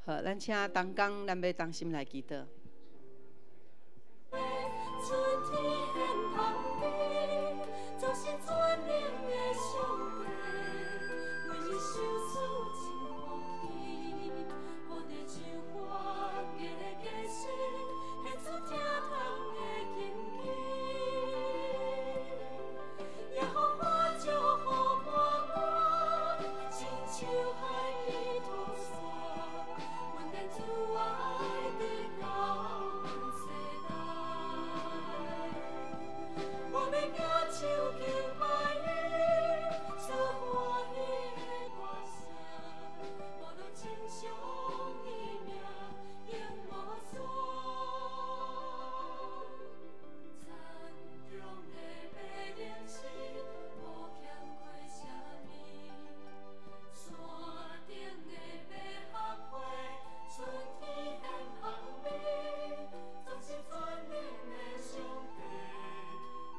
好，咱请东港南北中心来祈祷。春天现香味，总是全能的上帝，每日守护真福气，予地上花结的果实，献出疼痛的根基，也予花祝福满满，亲像海边土沙，温暖慈爱地到世代。我要举手求拜你，出欢喜的歌声，无论亲像伊名永无双。山中的白灵是无欠缺啥物，山顶的百合花，春天现香味，总是全能的上帝。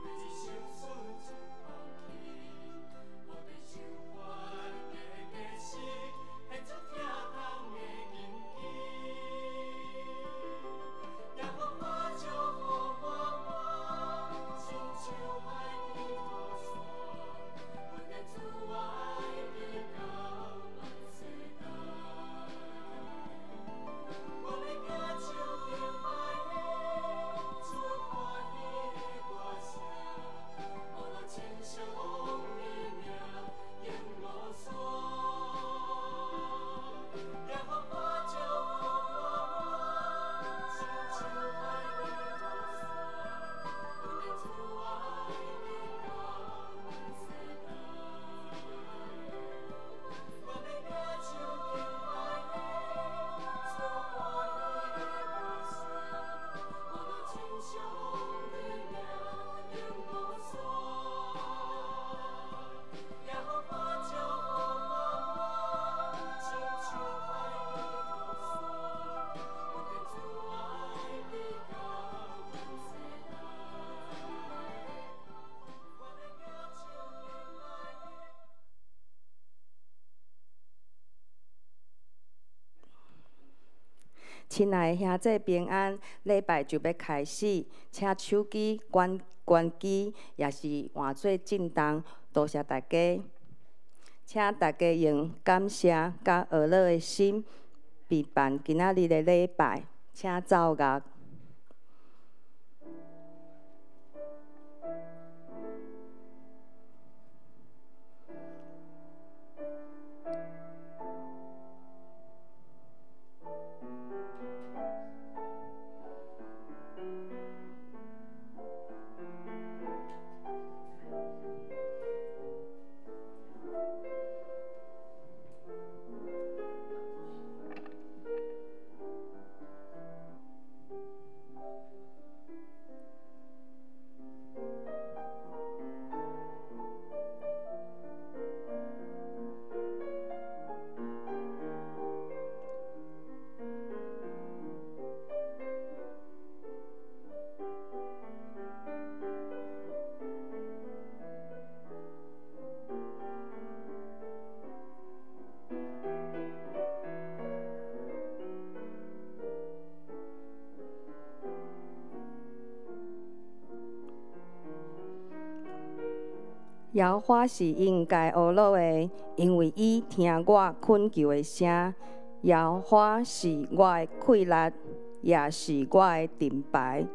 每日守护真福气，予地上花结果实，献出疼痛的根基，也予花祝福满满，亲像海边土沙，温暖慈爱地到万世代。我要举手求拜你，出欢喜的歌声，无论亲像伊名永无双，也予花祝福满满，亲像海边土沙，温暖慈爱地到万世代。我要举手求拜你，出欢喜的歌声，无论亲像伊名永无双，也予花祝福满满，亲像海边土沙，温暖慈爱地到万世代。我要举手求拜你。亲爱的兄弟平安，礼拜就要开始，请手机关机，也是换做震动，多谢大家。请大家用感谢甲学乐的心备办今仔日的礼拜，请奏乐。摇花是应该学乐的，因为伊听我恳求的声。摇花是我的气力，也是我的盾牌。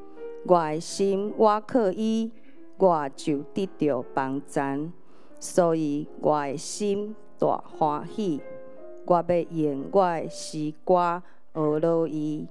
我的心，我靠伊，我就得到帮助。所以我的心大欢喜，我要用我的诗歌学乐伊。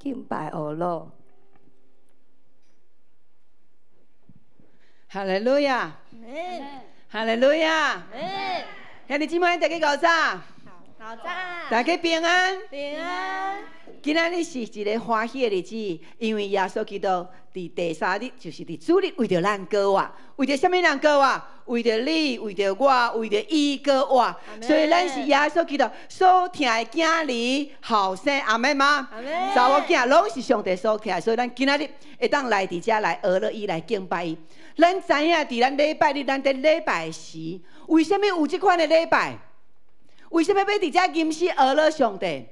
敬拜俄罗。哈利路亚，哈利路亚。兄弟姊妹，大家搞啥？好赞！大家平安。平安。今仔日是一个欢喜的日子，因为耶稣基督伫第三日，就是伫主日，为着咱过活，为着什么人过活？为着你，为着我，为着伊过活。所以咱是耶稣基督所疼的囝儿、后生，阿妹吗？查某囝拢是上帝所疼，所以咱今仔日会当来伫遮来学乐伊，来敬拜伊。咱知影伫咱礼拜日，咱伫礼拜时，为什么有这款的礼拜？为什么要伫遮吟诗学乐上帝？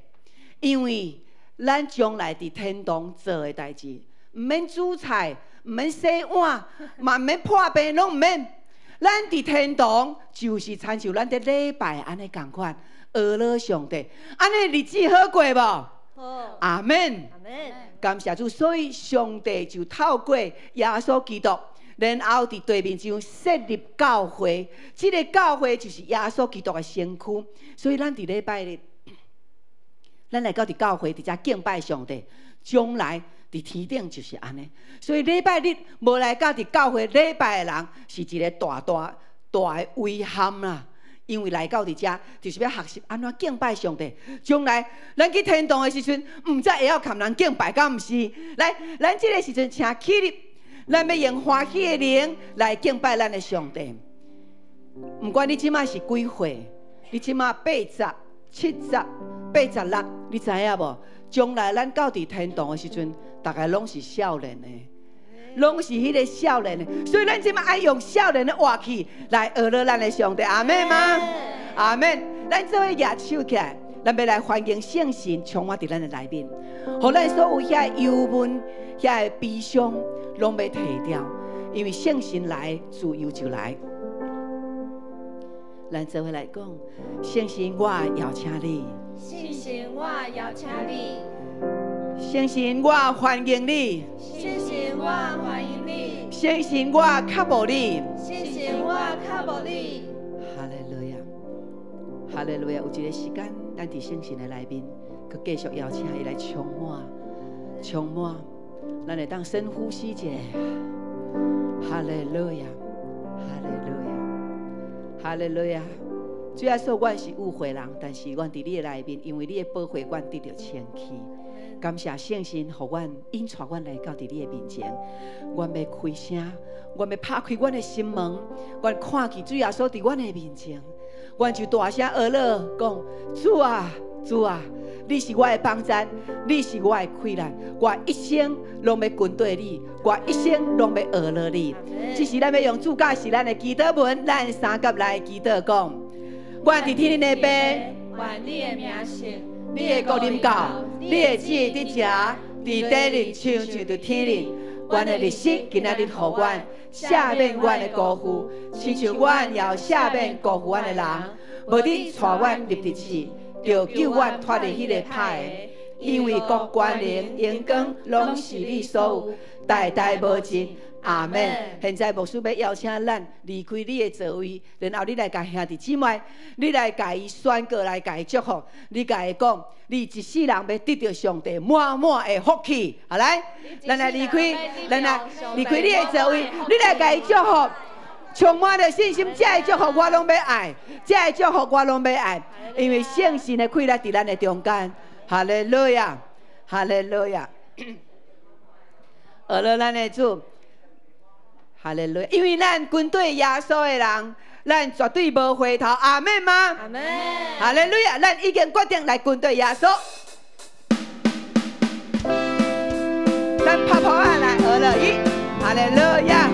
因为咱将来伫天堂做的代志，唔免煮菜，唔免洗碗，嘛唔免破病，拢唔免。咱伫天堂就是亲像咱伫礼拜安尼共款，学乐上帝，安尼日子好过无？好。阿门。阿门。感谢主，所以上帝就透过耶稣基督，然后伫地面上设立教会，这个教会就是耶稣基督的身躯。所以咱伫礼拜日，咱来到伫教会伫遮敬拜上帝，将来伫天顶就是安尼。所以礼拜日无来到伫教会礼拜的人，是一个大的遗憾啦。因为来到伫遮，就是要学习安怎敬拜上帝。将来咱去天堂的时阵，唔知会晓含人敬拜，敢毋是？来，咱这个时阵请起立，咱要用欢喜的灵来敬拜咱的上帝。唔管你即马是几岁，你即马80、70、86，你知影无？将来咱到伫天堂的时阵，大概拢是少年的。拢是迄个少年的，所以咱即马爱用少年的活气来学乐咱的上帝，阿门吗？阿门。咱做伙举手起来，咱要来欢迎圣神充满伫咱的内面，互咱所有遐忧闷、遐悲伤，拢要摕掉，因为圣神来，自由就来。咱做伙来讲，圣神，我邀请你。圣神，我邀请你。圣神，我欢迎你。圣神，我欢迎你。圣神，我较无你。圣神，我较无你。哈利路亚，哈利路亚！有一个时间，咱伫圣神的内面，佮继续邀请伊来充满，咱会当深呼吸一下。哈利路亚，哈利路亚，哈利路亚！主要说，阮是误会人，但是阮伫你的内面，因为你的保护，阮得到清气。感谢圣神，互阮引带阮来到伫你的面前。阮要开声，阮要拍开阮的心门，阮看见主耶稣伫阮的面前，阮就大声学乐讲：主啊，主啊，你是我的帮助，你是我的困难，我一生拢要跟对你，我一生拢要学乐你。这是咱要用主教是咱的祈祷文，咱三甲来祈祷讲：我伫天的爸，愿你的名圣。你的国临到，你的旨意伫遮，伫地人像伫天人。阮的日式今仔日互阮赦免阮的辜负，亲像阮也赦免辜负阮的人。无你带阮入地狱，就救阮脱离迄个歹的。因为国权能荣光拢是你所有，代代无尽。阿门。现在牧师要邀请咱离开你的座位，然后你来甲兄弟姊妹，你来甲伊宣告，来甲伊祝福，你甲伊讲，你一世人要得到上帝满满的福气。好来，咱来离开，咱来离开你的座位，你来甲伊祝福，充满了信心，这的祝福我拢要爱，这的祝福我拢要爱，因为圣神的快乐伫咱的中间。哈利路亚，哈利路亚，学了咱的主。哈利路亚！因为咱跟对耶稣的人，咱绝对无回头。阿门吗？阿门。哈利路亚！咱已经决定来跟对耶稣。咱拍拍啊来学了伊，哈利路亚！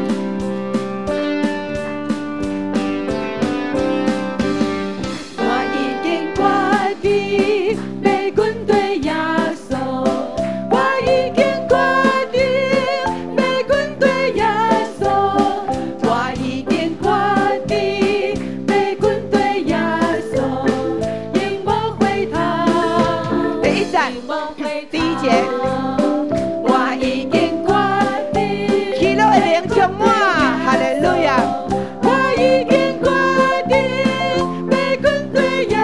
我已经决定要跟对耶稣，我已经决定要跟对耶稣。我已经决定要跟对耶稣，永无回头。第一站，第一节，我已经决定，喜乐的灵充满，哈利路亚。我已经决定要跟对耶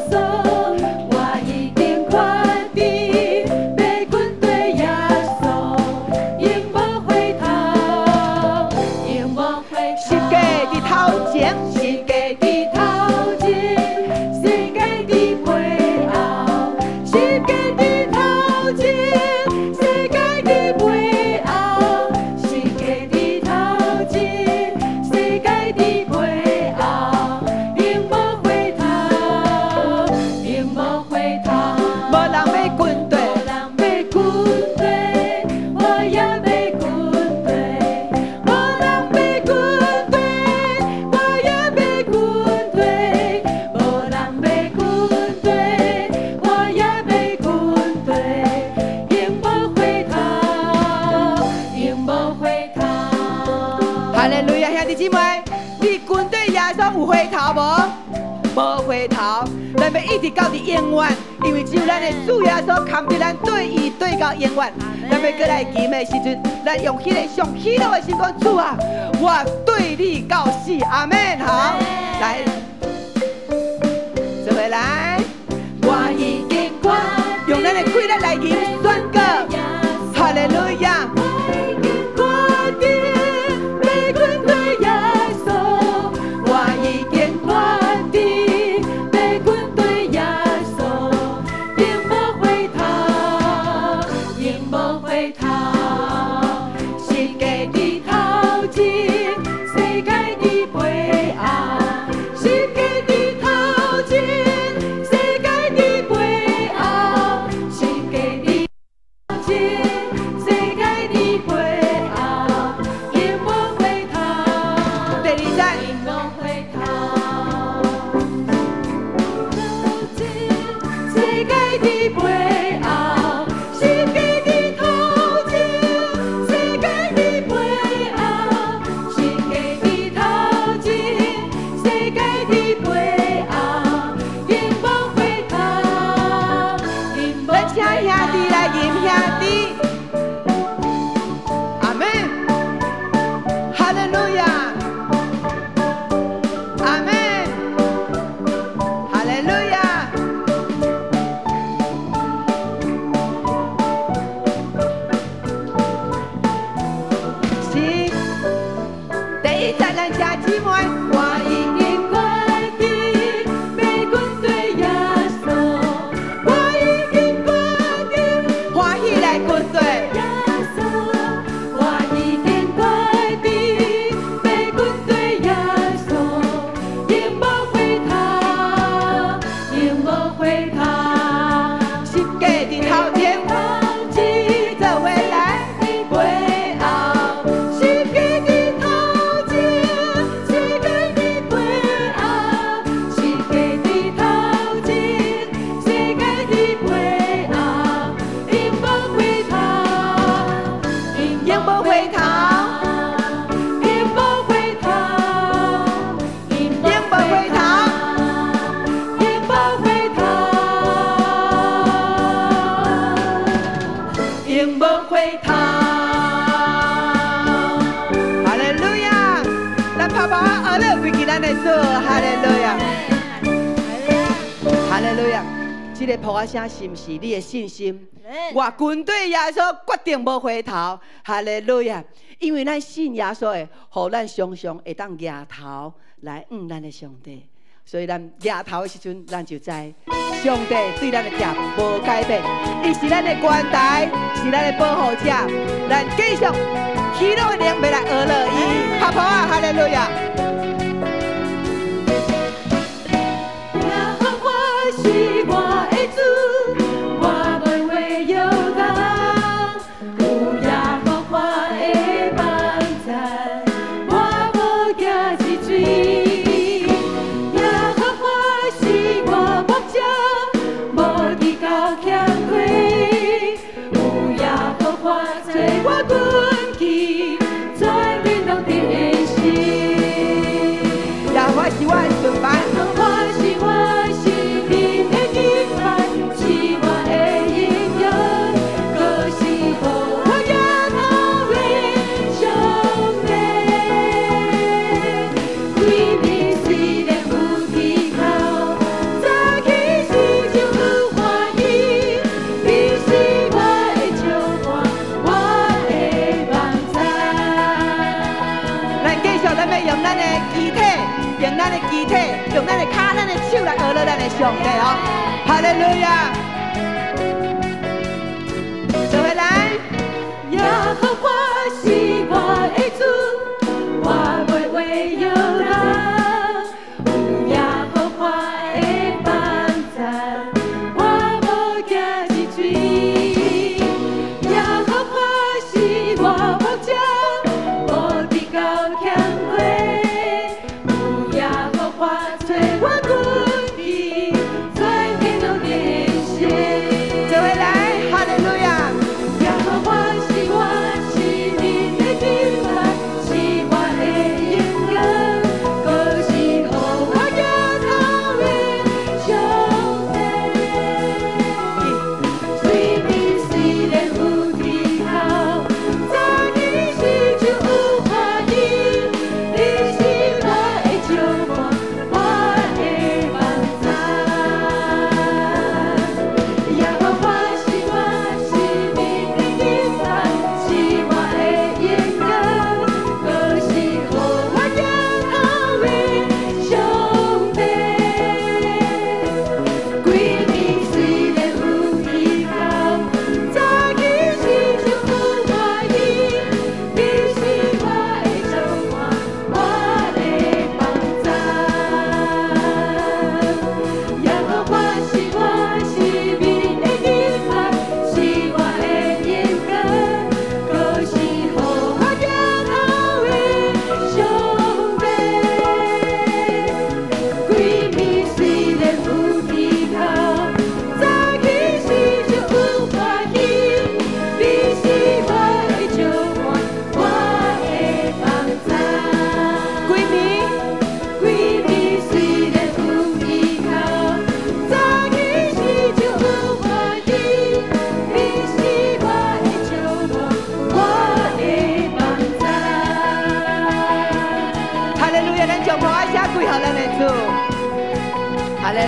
稣，我已经决定要跟对回头无？无回头，咱要一直到伫永远，因为只有咱的主耶稣扛着咱对伊对到永远。咱要过来祈的时阵，咱用迄个上喜乐的心讲主啊，我对你到死，阿门。好，来，做伙来，我已经决，用咱的气力来吟宣告，哈利路亚。这个普阿声是不是你的信心？我军队耶稣决定无回头，哈利路亚！因为咱信耶稣的，互咱常常会当抬头来咱的上帝。所以咱抬头的时阵，咱就知上帝对咱的疼无改变，伊是咱的关台，是咱的保护者。咱继续喜乐的灵要来俄乐伊，普啊，哈利路亚！是我的主，我袂为摇动。有耶和华的帮助，我无惊一水。耶和华是我牧者，无地高欠亏。有耶和华做我军旗，全面拢定心。耶和华是我的盾牌。用咱的脚、咱的手来讹了咱的上帝哦，哈利路亚！做伙来，耶和华是我的主，我袂为摇动。有耶和华的帮助，我无惊一水。耶和华是我牧者，无地高欠亏。我军旗，全面拢定心。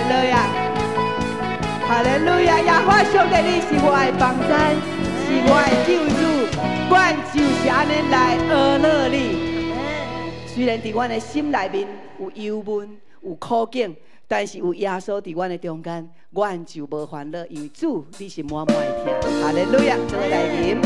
路亚，哈利路亚！耶和华上帝，你是我的帮山，是我的救主，阮就是安尼来阿乐你。虽然伫阮的心内面有忧闷、有苦境，但是有耶稣伫阮的中间，阮就无烦恼，因为主你是满满的听。哈利路亚！做来临。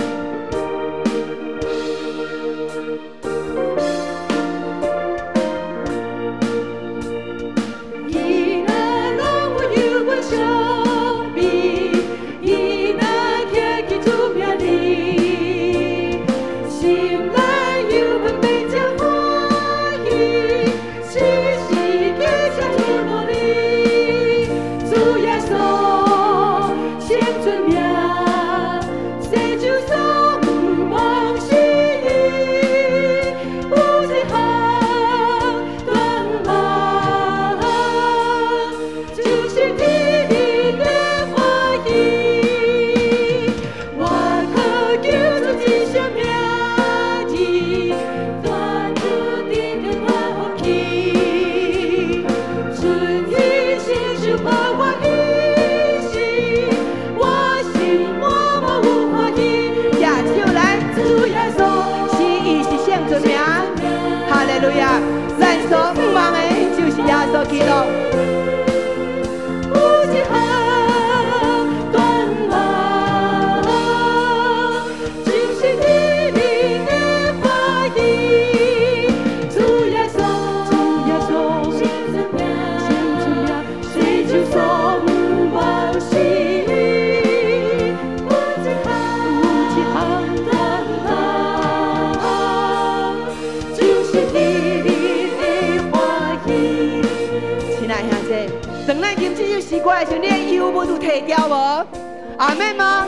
咱所不忘的，就是耶稣基督。有一项愿望，就是你的欢喜。主耶稣，先出名，谁就所不忘心。有一项愿望，就是你。当咱吟这首诗歌的时候，你的忧闷有退掉无？阿门吗？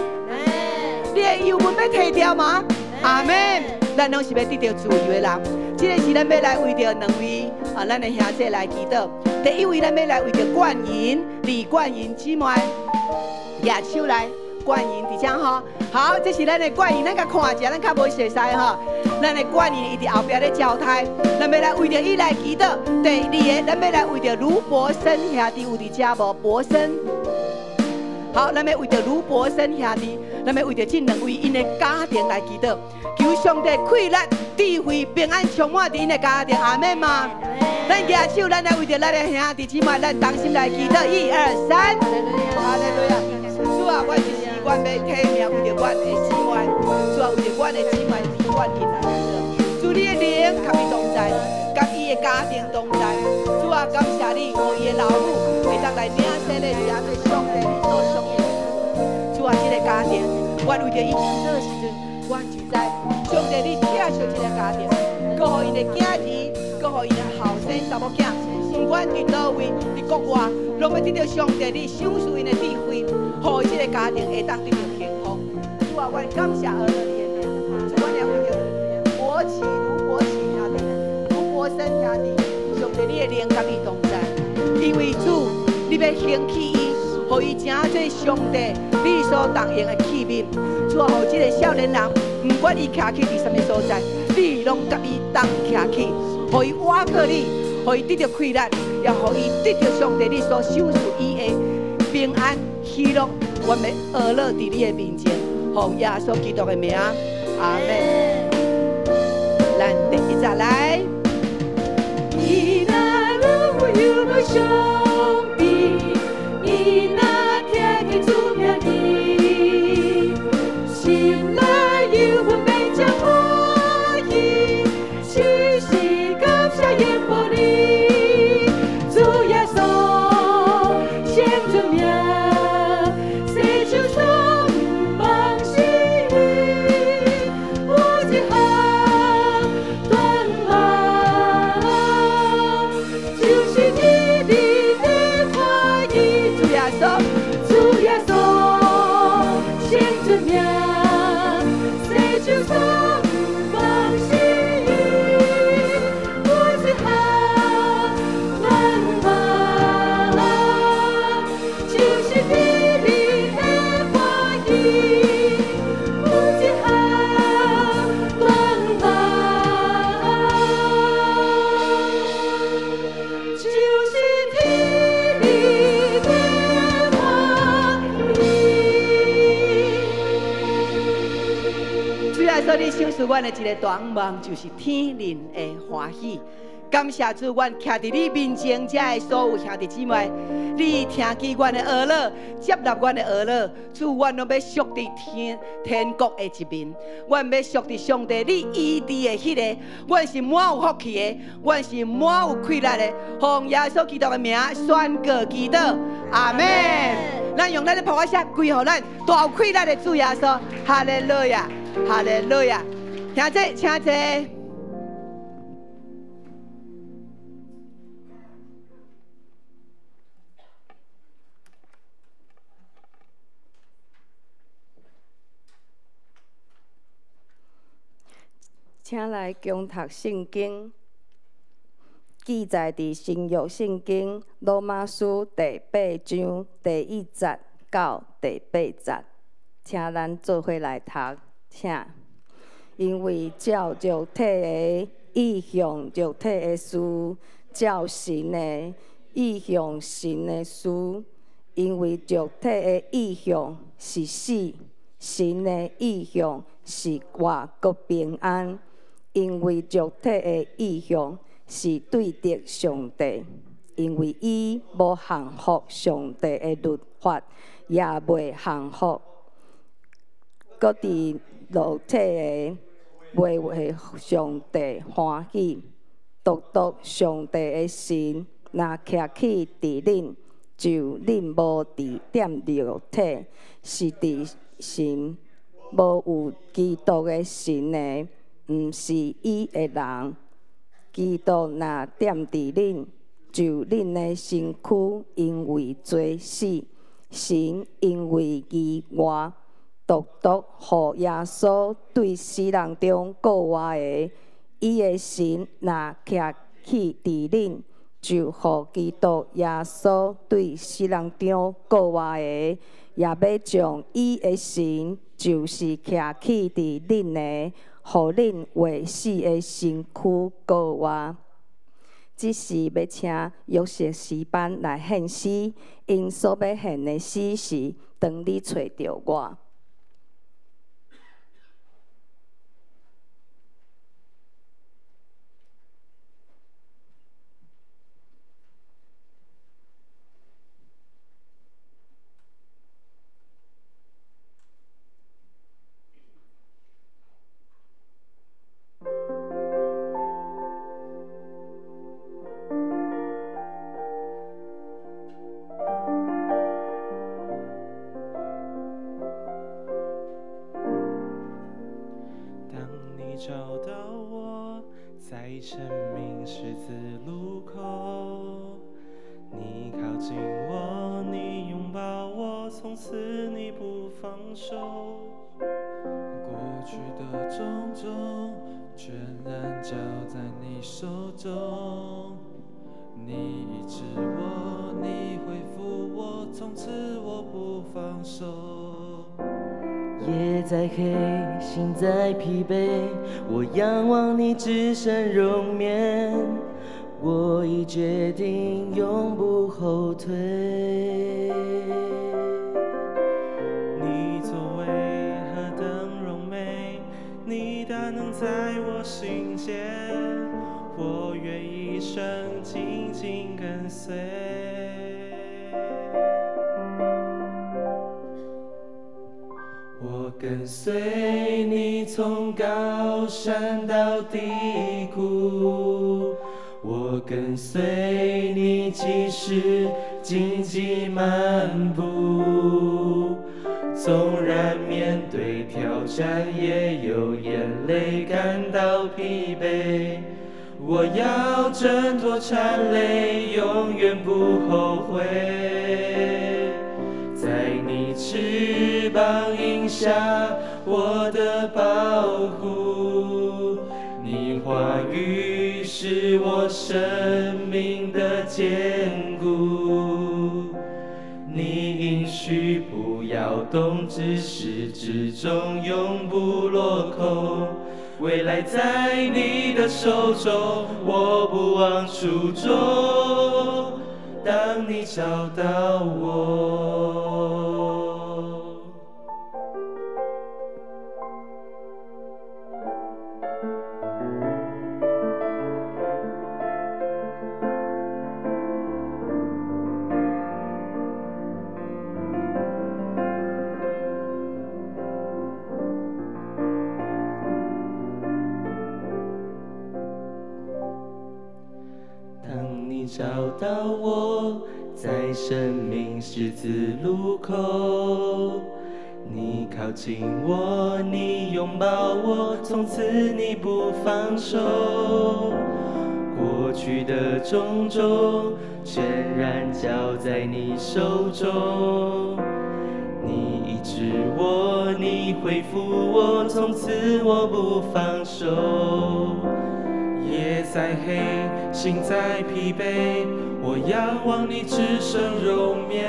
你的忧闷要退掉吗？阿门。咱拢是要得到自由的人。这个是咱要来为着两位咱的兄弟来祈祷。第一位，咱要来为着冠银、李冠银姊妹，举手来。冠银伫遮吼，好，这是咱的冠银，咱甲看一下，咱较无熟悉吼。咱的冠银伊伫后壁咧招待，咱要来为着伊来祈祷。第二个，咱要来为着卢伯生兄弟有伫遮无？伯生，好，咱要为着卢伯生兄弟，咱要为着这两位因的家庭来祈祷，求上帝快乐、智慧、平安充满伫因的家庭，阿门吗？咱举手，咱来为着咱的兄弟姊妹，咱同心来祈祷，一二三，哈利路亚！主啊，我就是阮要体命为着阮的姊妹，主啊，为着阮的姊妹是阮因来祈祷。主你的灵甲伊同在，甲伊的家庭同在。主啊，感谢你，互伊的老母会当来领洗咧，是安对上帝你所属的。主啊，这个家庭，阮为着伊年老的时阵，阮就知上帝你疼惜这个家庭，搁互因的囝儿，搁互因的后生查某囝。不管伫倒位，伫国外，拢要得到上帝你赏赐因的智慧，互这个家庭会当得到幸福。主啊，阮感谢儿女的名，主阮也为着国旗、卢国旗兄弟、卢国生兄弟，上帝你的灵甲伊同在，因为主你要兴起伊，互伊成做上帝你所动用的器皿。主啊，互这个少年人，不管伊徛起伫什么所在，你拢甲伊当徛起，互伊倚靠你。互伊得到快乐，也互伊得到上帝你所赏赐伊的平安喜乐，我们乐乐伫你的面前，奉耶稣基督的名，阿门。咱第一集来。伊若路有无上帝，伊若听见主名字，心内有份悲将欢喜，时时感谢耶和华。就是天稣，你赏赐阮的一个大梦，就是天灵的欢喜。感谢主，阮徛伫你面前，遮的所有兄弟姊妹，你听见阮的恶乐，接纳阮的恶乐，主，阮拢要属伫天国的一面，阮要属伫上帝你医治的迄个，阮是满有福气的，阮是满有快乐的，奉耶稣基督的名宣告祈祷，阿门。咱用咱的普法声归乎咱大有快乐的主耶稣，哈利路亚，哈利路亚。听这，请这。请来共读圣经，记载伫新约圣经罗马书第8章第1节到第8节，请咱做伙来读，请。因为照肉体的意向，肉体的事；照神的意向，神的事。因为肉体的意向是死，神的意向是活国平安。因为肉体的意向是对敌上帝，因为伊无降服上帝的律法，也袂降服。搁伫肉体的袂为上帝欢喜。独上帝的心若徛起伫恁，就恁无伫点肉体，是伫神无有基督的神的。毋是伊的人，基督若点伫恁，就恁的身躯因为罪死，神因为意外，独互耶稣对死人中过活的，伊的神若徛起伫恁，就互基督耶稣对死人中过活的，也要将伊的神，就是徛起伫恁的。互恁活死的身躯过活，只是要请约瑟诗班来献诗，因所要献的诗是：当你找着我。找到我，在生命十字路口，你靠近我，你拥抱我，从此你不放手。过去的种种，全然交在你手中。你医治我，你恢复我，从此我不放手。夜再黑，心再疲惫，我仰望你至善容面，我已决定永不后退。你作为何等荣美，你大能在我心间，我愿一生紧紧跟随。我跟随你从高山到低谷，我跟随你即使荆棘漫步，纵然面对挑战也有眼泪感到疲惫，我要挣脱缠累，永远不后悔。在你翅膀荫下，我的保护，你话语是我生命的坚固。你应许不要动，至始至终永不落空。未来在你的手中，我不忘初衷。当你找到我，找到我，在生命十字路口。你靠近我，你拥抱我，从此你不放手。过去的种种，全然交在你手中。你医治我，你恢复我，从此我不放手。夜再黑，心再疲惫，我仰望你至圣容颜。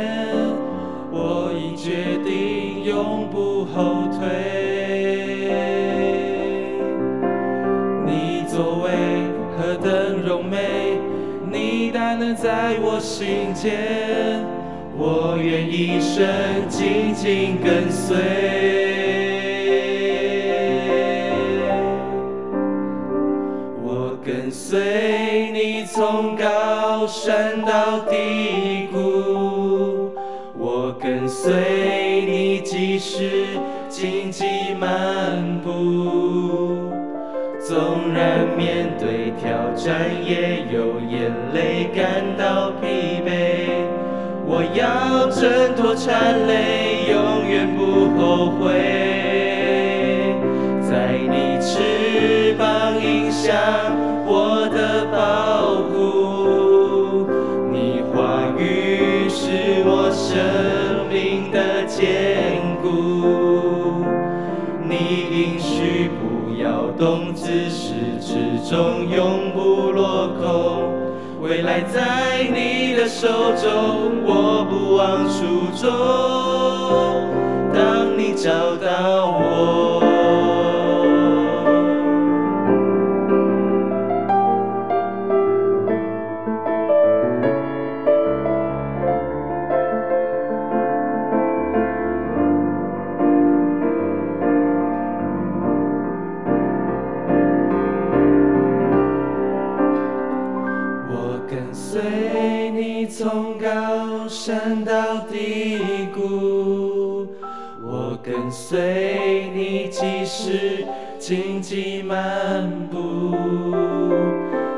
我已决定永不后退。你作为何等荣美，你大能在我心间，我愿一生紧紧跟随。我跟随你从高山到低谷，我跟随你即使荆棘漫步。纵然面对挑战，也有眼泪感到疲惫，我要挣脱缠累，永远不后悔。在你翅膀影响我的保护，你话语是我生命的坚固，你应许不要动，自始至终永不落空。未来在你的手中，我不忘初衷。当你找到我，跟随你从高山到低谷，我跟随你即使荆棘漫步。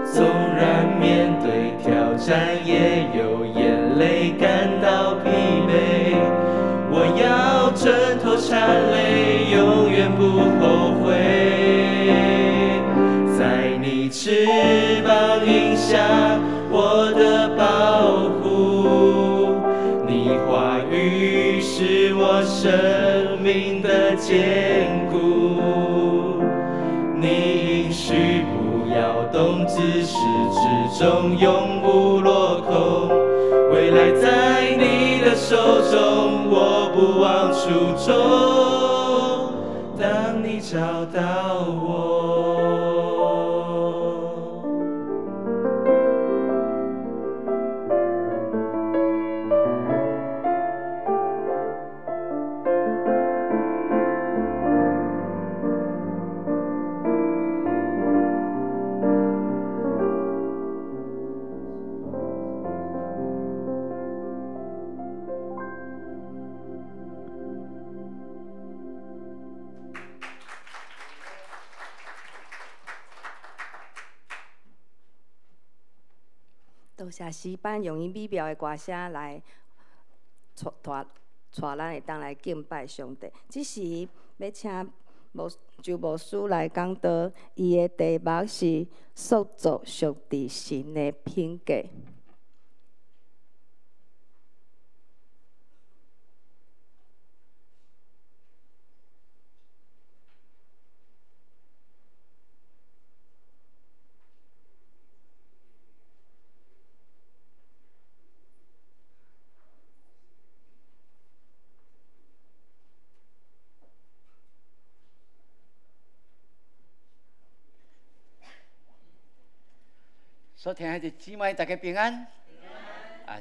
纵然面对挑战，也有眼泪感到疲惫，我要挣脱缠累，永远不后悔。在你翅膀影响我的保护，你话语是我生命的坚固，你应许不要动，自始至终永不落空。未来在你的手中，我不忘初衷。当你找到我，多谢诗班用伊美妙的歌声来带咱会当来敬拜上帝。只是要请周牧师来讲道，伊的题目是塑造上帝神的品格。所听的姊妹，大家平安。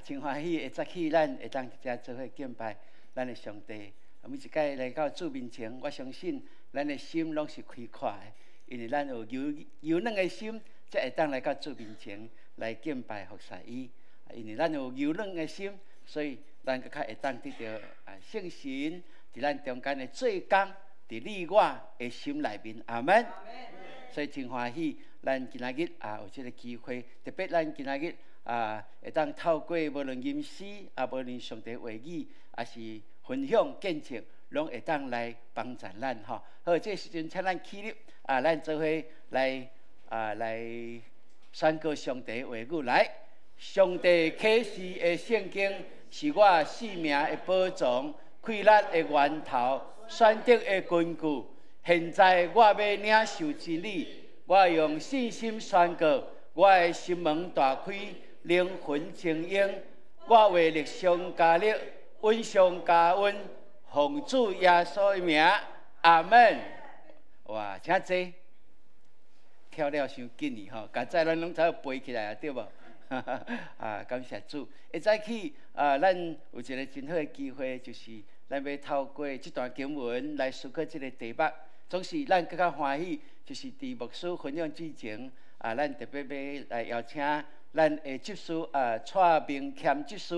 真欢喜，下早起咱会当伫遮做伙敬拜咱的上帝。每一摆来到主面前，我相信咱的心拢是开阔的，因为咱有柔软的心，才会当来到主面前来敬拜服侍伊。因为咱有柔软的心，所以咱更较会当得到圣神伫咱中间的做工，伫你我的心内面。阿门。所以真欢喜。咱今仔日有这个机会，特别咱今仔日会当透过无论吟诗无论上帝话语，也是分享见证，拢会当来帮助咱吼。好，这时阵请咱起立咱做伙来宣告上帝话语来。上帝启示的圣经是我生命的宝藏，快乐的源头，选择的根据。现在我要领受真理，我用信心宣告，我的心门大开，灵魂清醒，我为力上加力，温上加温，奉主耶稣的名，阿门。哇，请坐。跳了伤紧哩吼，刚才咱拢才背起来啊，对无？感谢主！会早起咱有一个真好的机会，就是咱要透过这段经文来思考这个题目。总是咱更加欢喜，就是伫牧师分享之前咱特别要来邀请咱的执事蔡明谦执事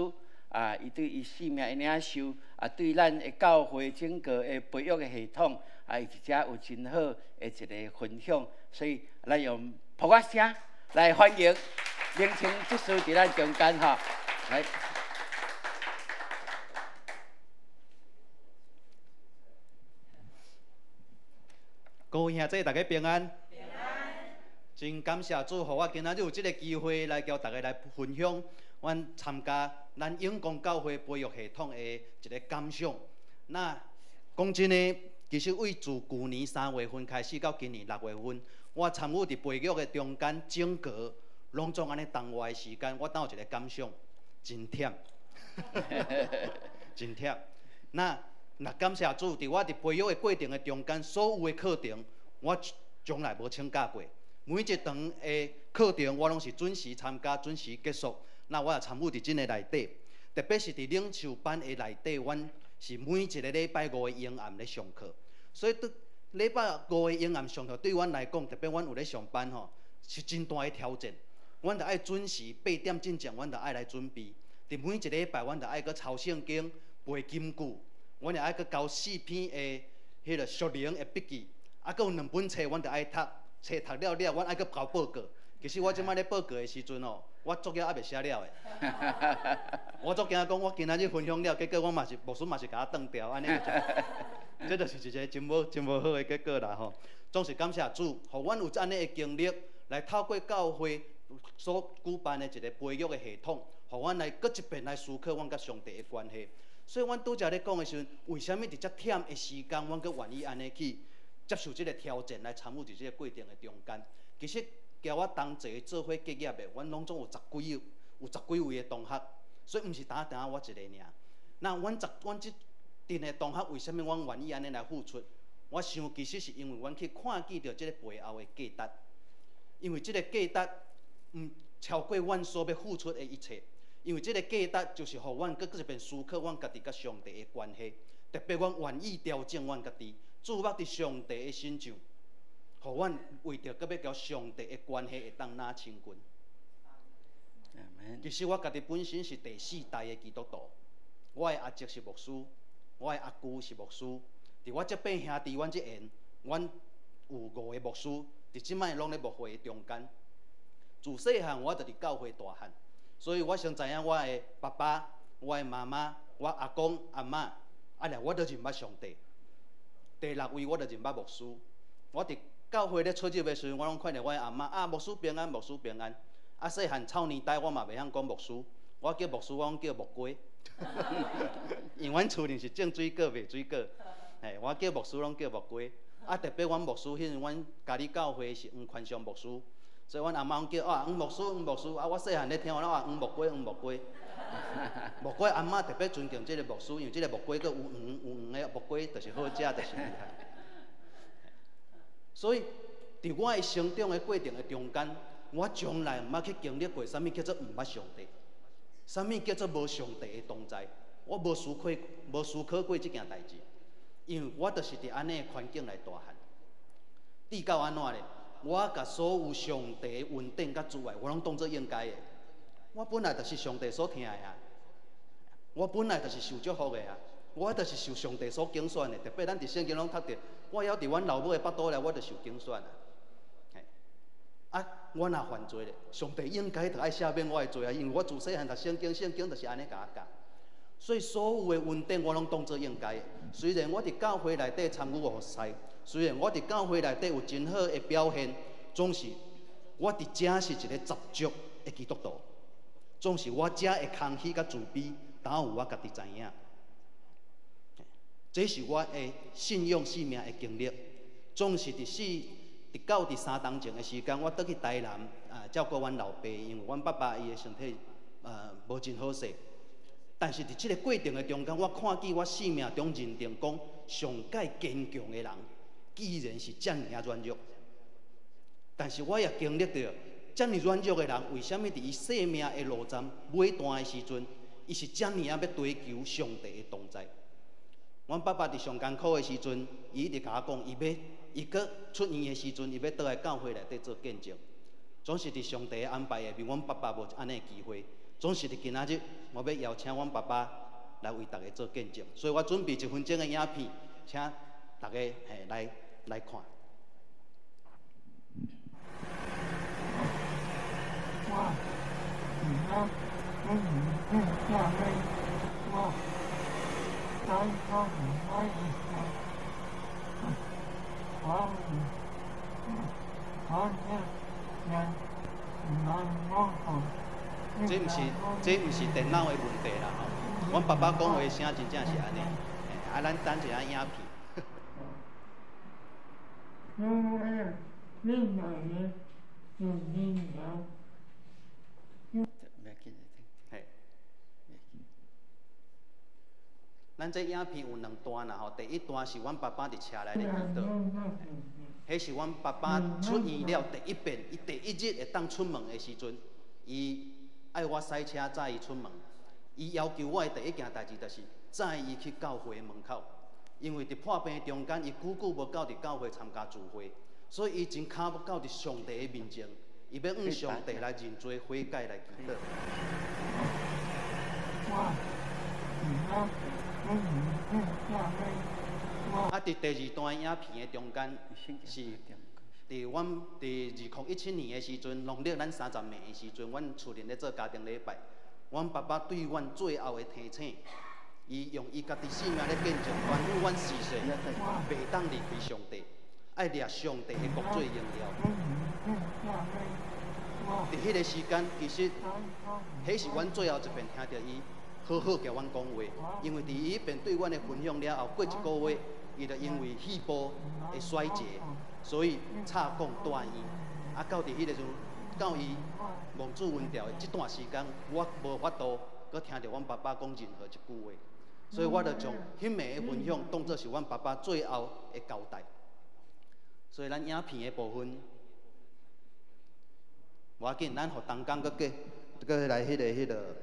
伊对伊生命的领袖对咱的教会整个的培育的系统伊一只有真好的一个分享，所以咱用普话声来欢迎明清执事伫咱中间吼，来。各位兄弟，大家平安。平安。真感谢主，让我今仔日有这个机会来交大家来分享，阮参加咱永光教会培育系统的一个感想。那讲真的，其实为自去年3月份开始到今年6月份，我参与伫培育的中间整个拢总安尼同活的时间，我当有一个感想，真忝，真忝。那感谢主，伫我伫培育的过程的中间，所有的课程我从来无请假过。每一堂的课程我拢是准时参加、准时结束。那我也参与伫真个内底，特别是伫领袖班的内底，阮是每一个礼拜5的营暗咧上课。所以对礼拜5的营暗上课，对阮来讲，特别阮有咧上班吼，是真大的挑战。阮着爱准时8点进前，阮着爱来准备。伫每一个礼拜，阮着爱去抄圣经、背金句。阮也爱去交4篇的迄个属灵的笔记，搁有2本册，阮着爱读，册读了，阮爱去交报告。其实我即摆咧报告的时阵哦，我作业还袂写了的。我足惊讲，我今仔日分享了，结果我嘛是牧师嘛是甲我挡掉，安尼这就是一个真无好的结果啦吼。总是感谢主，互阮有安尼的经历，来透过教会所举办的一个培育的系统，互阮来搁一遍来思考阮甲上帝的关系。所以，阮拄则咧讲的时阵，为什么伫遮忝的时间，阮阁愿意安尼去接受这个挑战，来参与伫这个过程的中间？其实，交我同齐做伙结业的，阮拢总有10几位的同学，所以毋是单我一个尔。那阮即阵的同学，为什么阮愿意安尼来付出？我想，其实是因为阮去看见到这个背后的价值，因为这个价值超过阮所要付出的一切。因为这个价值就是互阮搁一遍思考阮家己甲上帝的关系，特别阮愿意调整阮家己，注目伫上帝的身上，互阮为着搁要交上帝的关系会当拿清军。其实我家己本身是第4代的基督徒，我的阿叔是牧师，我的阿舅是牧师，伫我这8兄弟，阮这缘，阮有5个牧师，伫即摆拢咧牧会中间。自细汉我就伫教会大汉。所以我先知影我的爸爸、我的妈妈、我阿公、阿嬷，我就认捌上帝。第6位我就认捌牧师。我伫教会咧出入的时阵，我拢看到我的阿嬷牧师平安，牧师平安。细汉臭年代我嘛袂晓讲牧师，我叫牧师我讲叫木龟，因为阮厝里是种水果卖水果，我叫牧师拢叫木龟。特别阮牧师迄阵，阮家己教会是黄宽祥牧师。所以，阮阿妈叫黄牧师，我细汉咧听，我黄木龟，木龟阿嬷特别尊敬这个牧师，因为这个木龟佫有黄的木龟，就是好食，就是厉害。所以，伫我的成长的过程的中间，我从来毋捌去经历过啥物叫做毋捌上帝，啥物叫做无上帝的同在，我无思考过这件代志，因为我就是伫安尼的环境来大汉。至到安怎咧？我甲所有上帝的恩典甲阻碍，我拢当作应该的。我本来就是上帝所听的啊，我本来就是受祝福的啊，我就是受上帝所拣选的。特别咱伫圣经拢读着，我还伫阮老母的腹肚内，我就受拣选啊。我若犯罪咧，上帝应该着爱赦免我的罪啊，因为我自细汉读圣经，圣经就是安尼甲我教。所以所有的恩典我拢当作应该的。虽然我伫教会内底参与服侍，虽然我伫教会内底有真好的表现，总是我伫遮是一个十足的基督徒，总是我遮会空虚甲自卑，当有我家己知影。这是我的信仰生命的经历，总是伫到第3当前的时间，我倒去台南照顾阮老爸，因为阮爸爸伊的身体无真好势。但是伫即个过程的中间，我看见我生命中认定讲，上界坚强的人，既然是遮尔啊软弱，但是我也经历到，遮尔软弱的人，为什么伫伊生命的路站尾段的时阵，伊是遮尔啊要追求上帝的同在？阮爸爸伫上艰苦的时阵，伊一直甲我讲，伊搁出院的时阵，伊要倒来教会内底做见证。总是伫上帝的安排下面，阮爸爸无安尼的机会。总是伫今仔日，我要邀请阮爸爸来为大家做见证。所以我准备1分钟的影片，请大家来看。这毋是电脑的问题啦吼，阮爸爸讲话声真正是安尼，咱等一下影片。嘿，咱这影片有2段啦吼，第1段是阮爸爸伫车内咧祈祷，迄是阮爸爸出院了第1遍，伊第1日会当出门的时阵，伊爱我驶车载伊出门，伊要求我的第1件代志就是载伊去教会门口，因为伫破病中间，伊久无到伫教会参加聚会，所以伊真卡要到伫上帝的面前，伊要向上帝来认罪悔改来祈祷。伫第2段影片的中间是。伫阮伫2017年的时阵，农历咱30暝的时阵，阮厝里咧做家庭礼拜。阮爸爸对阮最后的提醒，伊用伊家己生命咧见证，关于阮逝世袂当离开上帝，爱掠上帝的国做荣耀。伫迄个时间，其实迄是阮最后一遍听到伊好好甲阮讲话，因为伫伊迄边对阮的分享了后，过1个月，伊就因为细胞的衰竭。所以插管断医，到伫迄个时阵，到伊蒙主温调的这段时间，我无法度搁听到阮爸爸讲任何一句话，所以我就将迄暝的分享当作是阮爸爸最后的交代。所以咱影片的部分，无要紧，咱互东港搁来迄个，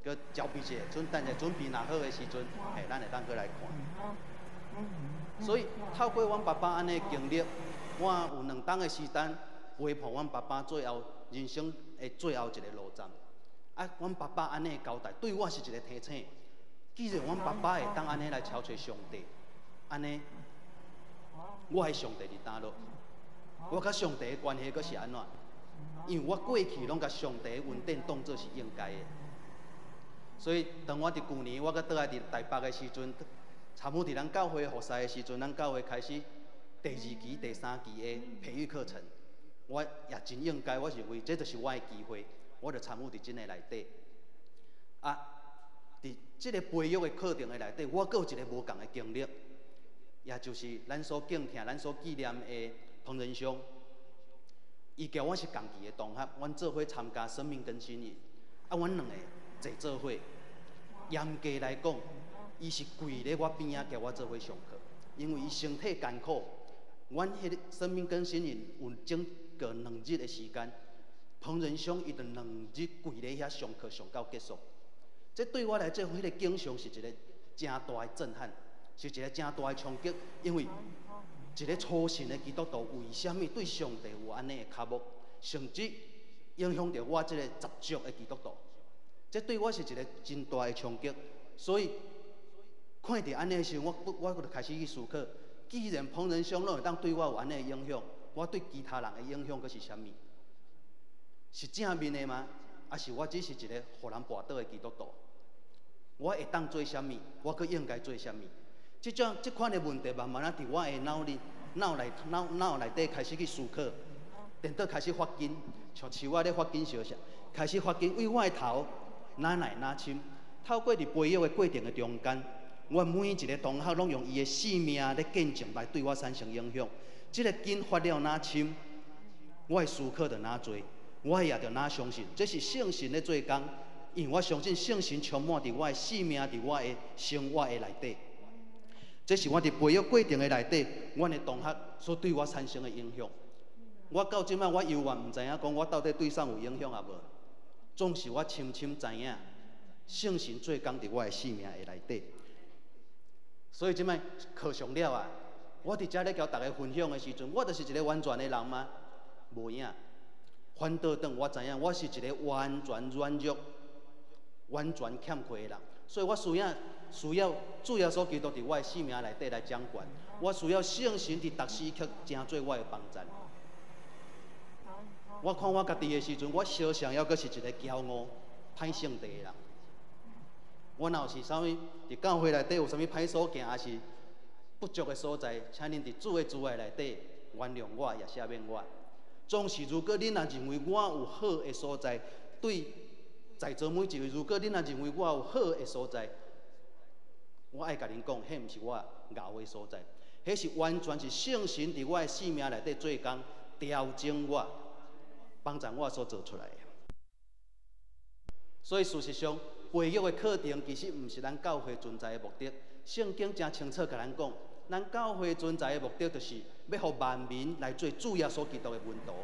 搁交备者，等下准备若好的时阵，咱会当搁来看。所以透过阮爸爸安尼经历。我有2档的时间陪伴阮爸爸最后人生的最后一个路站。阮爸爸安尼交代，对我是一个提醒。既然阮爸爸会当安尼来超找上帝，安尼我喺上帝伫倒落，我甲上帝的关系阁是安怎？因为我过去拢甲上帝的恩典当作是应该的。所以当我伫去年我阁倒来伫台北的时阵，参与伫咱教会服侍的时阵，咱教会开始。第2期、第3期的培育课程，我也真应该，我认为这就是我的机会，我就参与伫真个内底。伫这个培育的课程的内底，我阁有一个无共的经历，也就是咱所敬听、咱所纪念的彭仁兄，伊甲我是同期的同学，阮做伙参加生命更新营，阮2个坐做伙，严格来讲，伊是跪咧我边仔甲我做伙上课，因为伊身体艰苦。阮迄个生命更新营有整个2日的时间，彭仁兄伊就2日跪咧遐上课上到结束。这对我来讲，迄个景象是一个真大的震撼，是一个真大的冲击。因为一个初信的基督徒，为什么对上帝有安尼的渴慕，甚至影响到我这个十足的基督徒？这对我是一个真大的冲击。所以看到安尼的时候，我就开始去思考。既然彭仁兄拢会当对我有安尼的影响，我对其他人的影响阁是啥物？是正面的吗？还是我只是一个互人跋倒的基督徒？我会当做啥物？我佫应该做啥物？即款的问题，慢慢伫我的脑内底开始去思考，电脑开始发紧，像树仔咧发紧相像，开始发紧，为我的头哪来哪深。透过伫培育的过程的中间，我每一个同学拢用伊的生命咧见证来对我产生影响。即个紧发了哪深，我的思考就哪多，我也就哪相信，这是圣神咧做工。因为我相信圣神充满伫我的生命，伫我的生活的内底。这是我伫培育过程的内底，阮的同学所对我产生的影响。我到即摆，我犹原毋知影讲我到底对啥有影响啊无？总是我深深知影，圣神做工伫我的生命的内底。所以即摆课上了啊，我伫遮咧交大家分享的时阵，我就是一个完全的人吗？无影。反倒等我知影，我是一个完全软弱、完全欠缺的人。所以我需要主耶稣基督伫我的生命内底来掌管。我需要圣神伫逐时刻成做我的帮助。我看我家己的时阵，我小想要阁是一个骄傲、歹性地的人。我若有是啥物伫教会内底有啥物歹所行，还是不足的所在，请恁伫主的智慧内底原谅我，也赦免我。总是如果恁若认为我有好的所在，对在座每一位，如果恁若认为我有好的所在，我爱甲恁讲，迄毋是我咬的所在，迄是完全是圣神伫我的生命内底做工，调整我，帮助我所做出来的。所以事实上，培育的课程其实毋是咱教会存在的目的。圣经真清楚甲咱讲，咱教会存在的目的，就是要互万民来做主耶稣基督的门徒。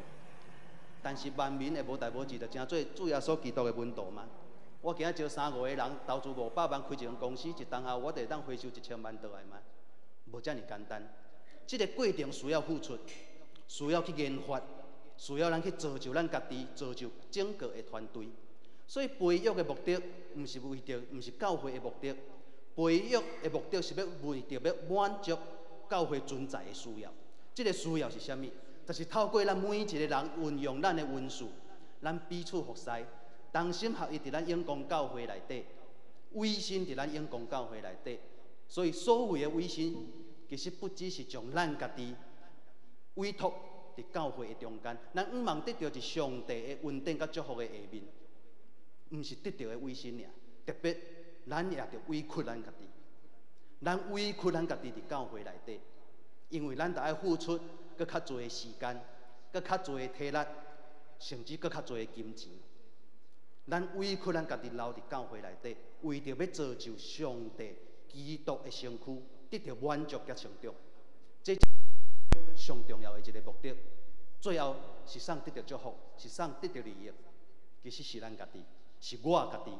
但是万民会无代无志，就真做主耶稣基督的门徒吗？我今仔招3-5个人，投资500万开一间公司，一冬后我就会当回收1000万倒来吗？无遮尔简单。这个过程需要付出，需要去研发，需要咱去造就咱家己，造就整个的团队。所以培育的目的，毋是教会的目的。培育的目的是要满足教会存在的需要。这个需要是啥物？就是透过咱每一个人运用咱的文字，咱彼此服侍，同心合意伫咱永光教会内底，委身伫咱永光教会内底。所以所谓的委身，其实不只是将咱家己委托伫教会的中间，咱毋望得到是上帝的恩典甲祝福的下面，毋是得到的委身尔。特别咱也着委屈咱家己，咱委屈咱家己伫教会内底，因为咱着爱付出。搁较侪的时间，搁较侪的体力，甚至搁较侪的金钱，咱委屈咱家己留伫教会内底，为着要造就上帝基督的身躯，得到满足甲成长，这上重要的一个目的。最后是送得到祝福，是送得到利益，其实是咱家己，是我家己。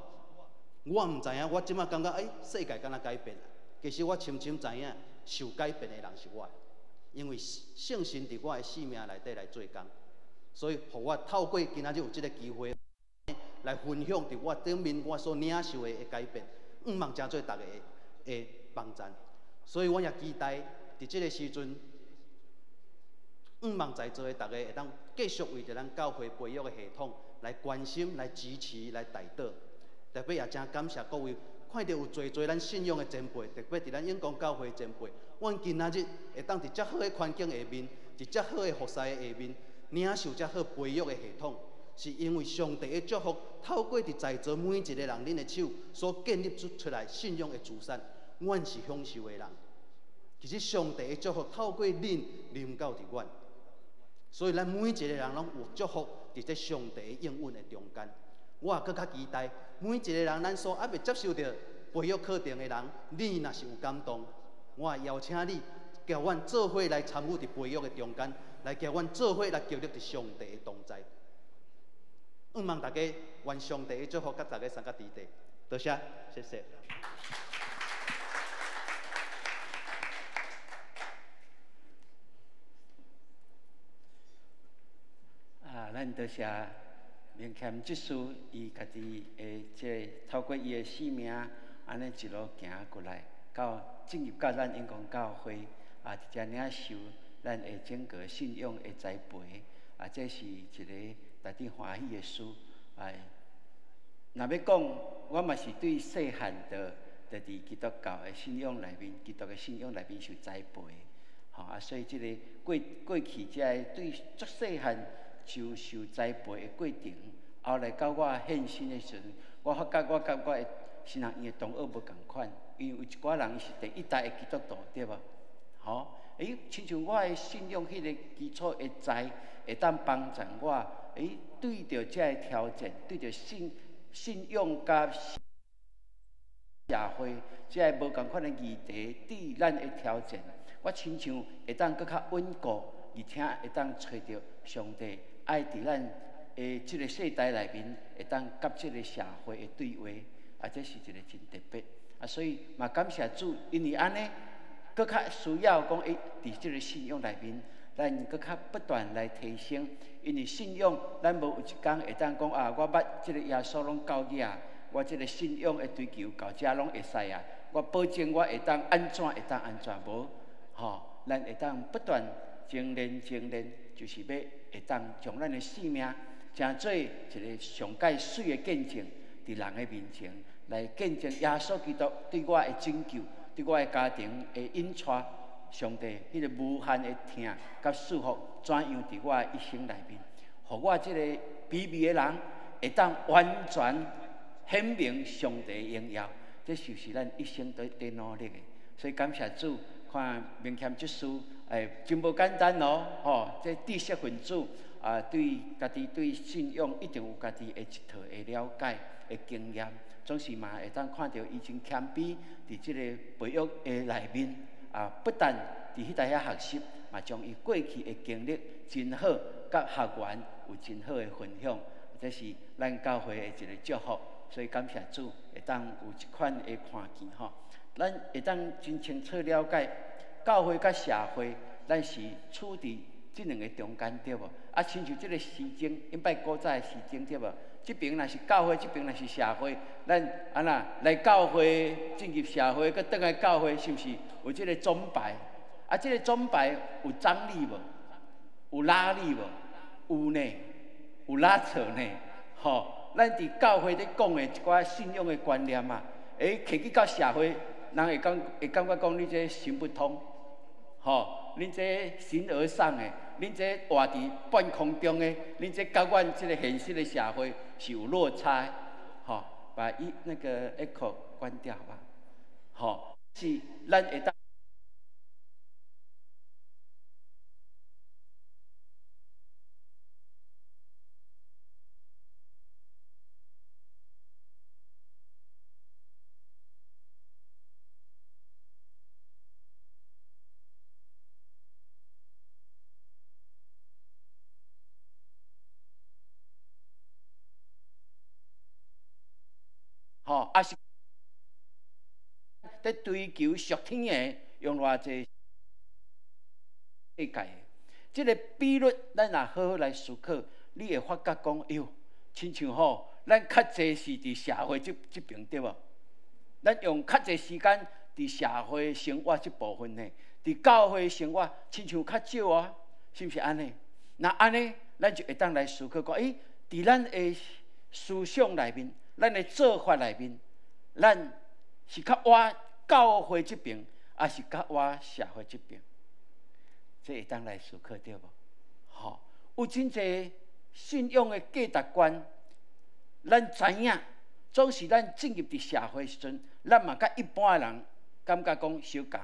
我毋知影，我即摆感觉世界敢若改变了，其实我深深知影，受改变的人是我。因为圣神伫我的生命内底来做工，所以互我透过今仔日有这个机会来分享伫我顶面我所领受的改变，毋望成做大家的帮助。所以我也期待伫这个时阵，毋望在座的大家会当继续为着咱教会培育的系统来关心、来支持、来带导。特别也真感谢各位。看到有侪咱信仰的前辈，特别伫咱永光教会前辈，阮今仔日会当伫遮好的环境下面，伫遮好的服侍的下面，领受遮好培育的系统，是因为上帝的祝福透过伫在座每一个人恁的手所建立出来信仰的资产，阮是享受的人。其实上帝的祝福透过恁临到伫阮，所以咱每一个人拢有祝福伫这上帝的应允的中间。我也更较期待每一个人，咱所还未接受到培育课程的人，你若是有感动，我也邀请你，叫阮做伙来参与伫培育的中间，来叫阮做伙来经历伫上帝的同在。毋望大家愿上帝的祝福，甲大家三甲伫地，多谢，谢谢。咱多谢。明谦即师，伊家己的透过伊的生命，安尼一路行过来，进入到咱永光教会，伫遮领受咱的整个信仰的栽培，这是一个内底欢喜的事。若要讲，我嘛是对细汉就伫基督教的信仰内面，基督的信仰内面受栽培，所以即个过去即个对足细汉就受栽培的过程，后来到我献身的时阵，我发觉我甲我的新人院的同学无共款，因为有一寡人是第一代的基督徒，对无？亲像我的信仰迄个基础会知，会当帮助我，对着这个挑战，对着信仰甲社会这个无共款的议题，对咱的挑战，我亲像会当搁较稳固，而且会当找着上帝爱伫咱的即个世代内面，会当甲即个社会的对话，这是一个真特别。所以嘛感谢主，因为安尼。搁较需要讲，伫即个信仰内面，咱搁较不断来提升。因为信仰，咱无有一天会当讲我捌即个耶稣拢到野，我即个信仰的追求到遮拢会使啊。我保证我会当安怎无？咱会当不断精炼，就是要会当将咱的性命，成做一个上界水的见证，伫人的面前来见证耶稣基督对我的拯救。对我的家庭会引带上帝迄个无限的疼甲祝福，怎样伫我的一生内面，互我即个卑微的人会当完全显明上帝的荣耀，这就是咱一生在努力的。所以感谢主，看明谦即书，真无简单咯，这知识分子对家己对信仰一定有家己的一套的了解的经验。总是嘛会当看到伊真谦卑，伫即个培育的内面不但伫迄搭遐学习，嘛将伊过去的经历真好，甲学员有真好的分享，这是咱教会的一个祝福。所以感谢主，会当有一款的看见咱会当真清楚了解教会甲社会，咱是处伫即两个中间，对无？亲像即个时钟，因摆古早的时钟，对无？即边若是教会，即边若是社会，咱来教会进入社会，搁倒来教会，是毋是有即个总排？即个总排有张力无？有拉力无？有呢，有拉扯呢。咱伫教会咧讲的一寡信仰的观念摕去到社会，人会感觉讲你这行不通，恁这形而上的。恁这活伫半空中的，恁这甲阮这个现实的社会是有落差，把那个 echo 关掉吧，是咱会当。也是在追求属天的，用偌济世界，这个比率，咱若好好来思考，你会发觉讲，亲像咱较济是伫社会这边对无？咱用较济时间伫社会生活这部分呢，伫教会生活亲像较少是毋是安尼？那安尼，咱就会当来思考讲，伫咱的思想内面。咱的做法内面，咱是较活教会这边，还是较活社会这边？这会当来思考对无？有真侪信仰的价值观，咱知影，总是咱进入伫社会时阵，咱嘛甲一般的人感觉讲相共，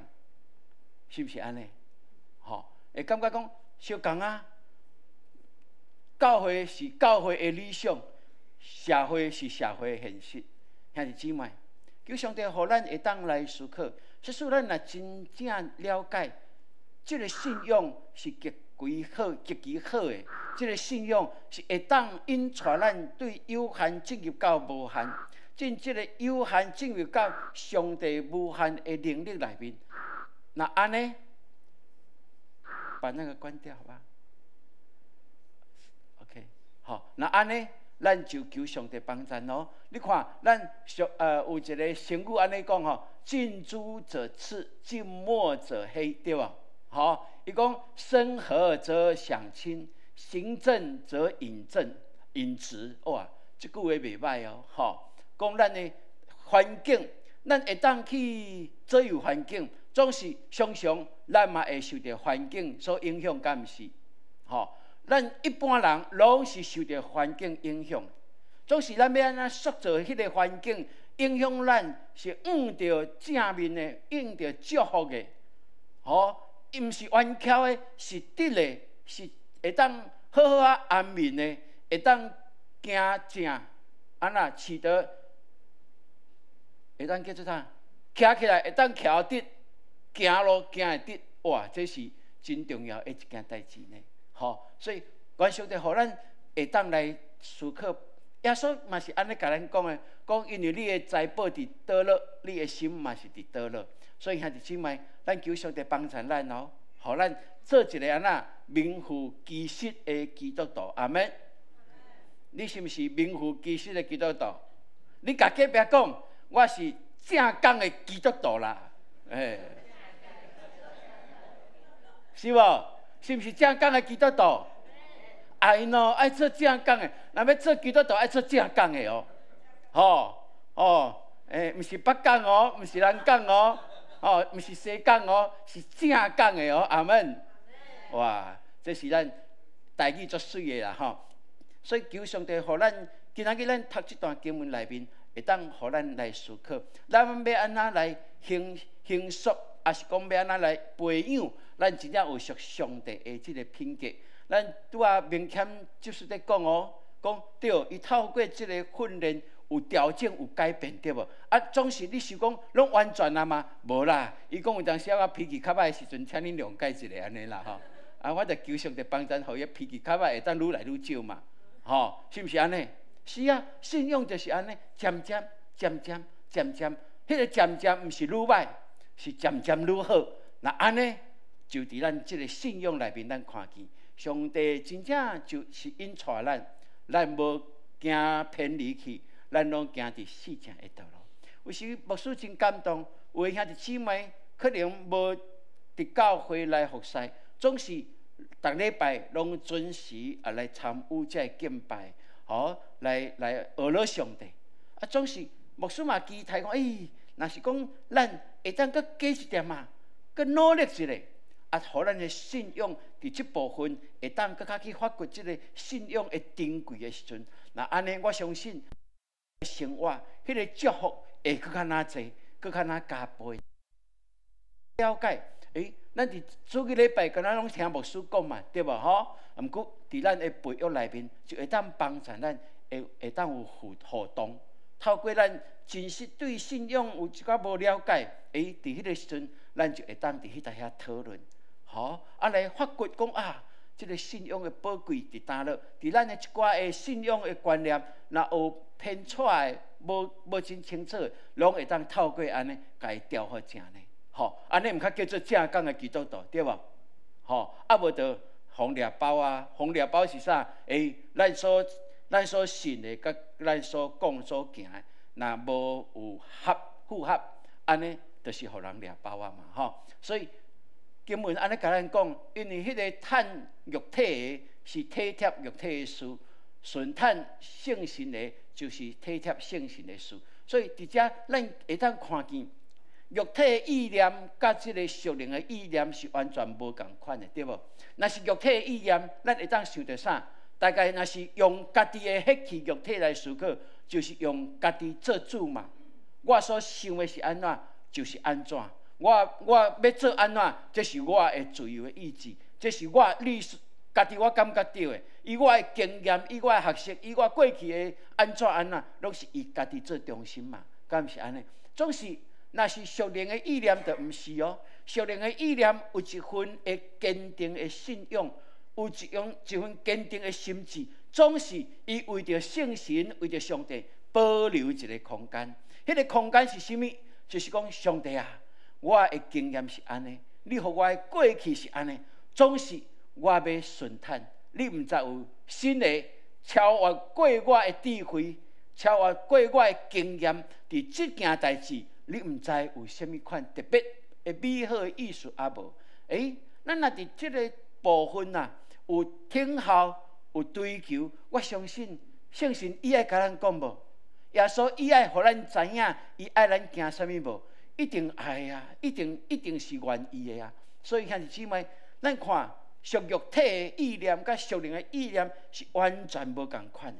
是毋是安尼？会感觉讲相共教会是教会的理想。社会是社会的现实，兄弟姊妹，求上帝互咱会当来思考，即使咱若真正了解，即个信仰是极其好的，即个信仰是会当引带咱对有限进入到无限，即个有限进入到上帝无限的能力内面。那安尼，把那个关掉好吧 ？OK， 好，那安尼。咱就求上帝帮咱咯。你看，咱有一个成语安尼讲近朱者赤，近墨者黑，对吧？伊讲生和则享亲，行正则引正，引直。哇，这句话袂歹哦，吼！讲咱的环境，咱会当去左右环境，总是常常咱嘛会受到环境所影响，敢毋是？吼！咱一般人拢是受到环境影响，总是咱要安怎塑造迄个环境，影响咱是用着正面的，用着祝福的，吼！伊毋是弯巧的，是直的，是会当好好啊安眠的，会当行正，安那饲得，会当叫做啥？徛起来会当徛直，行路行会直，哇！这是真重要的一件代志呢。吼，所以愿上帝互咱会当来思考。耶稣嘛是安尼甲咱讲的，讲因为你的财宝伫倒落，你的心嘛是伫倒落。所以兄弟姊妹，咱求上帝帮助咱哦，互咱做一个安那名副其实的基督徒。阿门。你是毋是名副其实的基督徒？你甲隔壁讲，我是正港的基督徒啦，是无？是毋是正港的基督徒？哎喏，爱做正港的，若要做基督徒，爱做正港的哦。毋是北港哦，毋是南港哦，毋是西港哦，是正港的哦。阿门。哇，这是咱台语足水的啦吼。所以求上帝，互咱今仔日咱读这段经文内面，会当互咱来思考，咱要安怎来行述，还是讲要安怎来培养？咱真正有属上帝的这个品格。咱拄啊明谦就是在讲哦，讲对，伊透过这个训练有调整有改变，对无？啊，总是你想讲拢完全啊吗？无啦，伊讲有当时我脾气较歹的时阵，请恁谅解一下安尼啦吼。啊，我着求上帝帮咱，互伊脾气较歹会当愈来愈少嘛，吼，是毋是安尼？是啊，信仰就是安尼，渐渐、迄个渐渐毋是愈歹，是渐渐愈好。那安尼。就伫咱即个信仰内面，咱看见上帝真正就是引带咱无行偏离去，咱拢行伫四正的道路。有时牧师真感动，有诶兄弟姊妹可能无伫教会来服侍，总是逐礼拜拢准时来参与这敬拜，来学了上帝。啊，总是牧师嘛期待讲，若是讲咱会当搁加一点嘛，搁努力一下。啊，互咱的信仰伫即部分会当搁较去发掘即个信仰的珍贵的时阵，那安尼我相信生活迄个祝福会搁较哪济，搁较哪加倍。了解，咱伫主日礼拜敢若拢听牧师讲嘛，对无吼？毋过伫咱的培育内面，就会当帮助咱会当有互动，透过咱真实对信仰有一寡无了解，伫迄个时阵，咱就会当伫迄搭遐讨论。来发掘讲啊，这个信仰的宝贵伫哪落？伫咱的一寡的信仰的观念，若有偏错的，无真清楚，拢会当透过安尼，甲伊调好正呢。安尼毋较叫做正港的基督徒，对无？啊无着红掠包啊，红掠包是啥？咱所信的，甲咱所讲所行的，若无有符合，安尼就是互人掠包啊嘛，所以。经文安尼甲咱讲，因为迄个趁肉体的是体贴肉体的事，顺趁圣神的就是体贴圣神的事。所以伫遮咱会当看见，肉体的意念甲即个属灵的意念是完全无共款的，对无？若是肉体的意念，咱会当想到啥？大概若是用家己的血气肉体来思考，就是用家己做主嘛。我所想的是安怎，就是安怎。我要做安怎？这是我的自由的意志，这是我家己我感觉到的。以我的经验，以我的学习，以我过去的安怎，拢是以家己做中心嘛，敢毋是安尼？总是若是属灵的意念，就毋是哦。属灵的意念有一份的坚定的信仰，有一份坚定的心志，总是伊为着圣神，为着上帝保留一个空间。迄个空间是啥物？就是讲上帝啊。我的经验是安尼，你互我的过去是安尼，总是我要顺探。你毋知有新的超越过我的智慧，超越过我的经验，伫即件代志，你毋知有啥物款特别的美好的意思啊无？咱若伫即个部分啊，有听候，有追求。我相信圣神伊爱甲咱讲无，耶稣伊爱互咱知影，伊爱咱行啥物无？一定爱啊，一定是愿意的啊。所以兄弟姊妹，咱看属肉体的意念甲属灵的意念是完全无共款。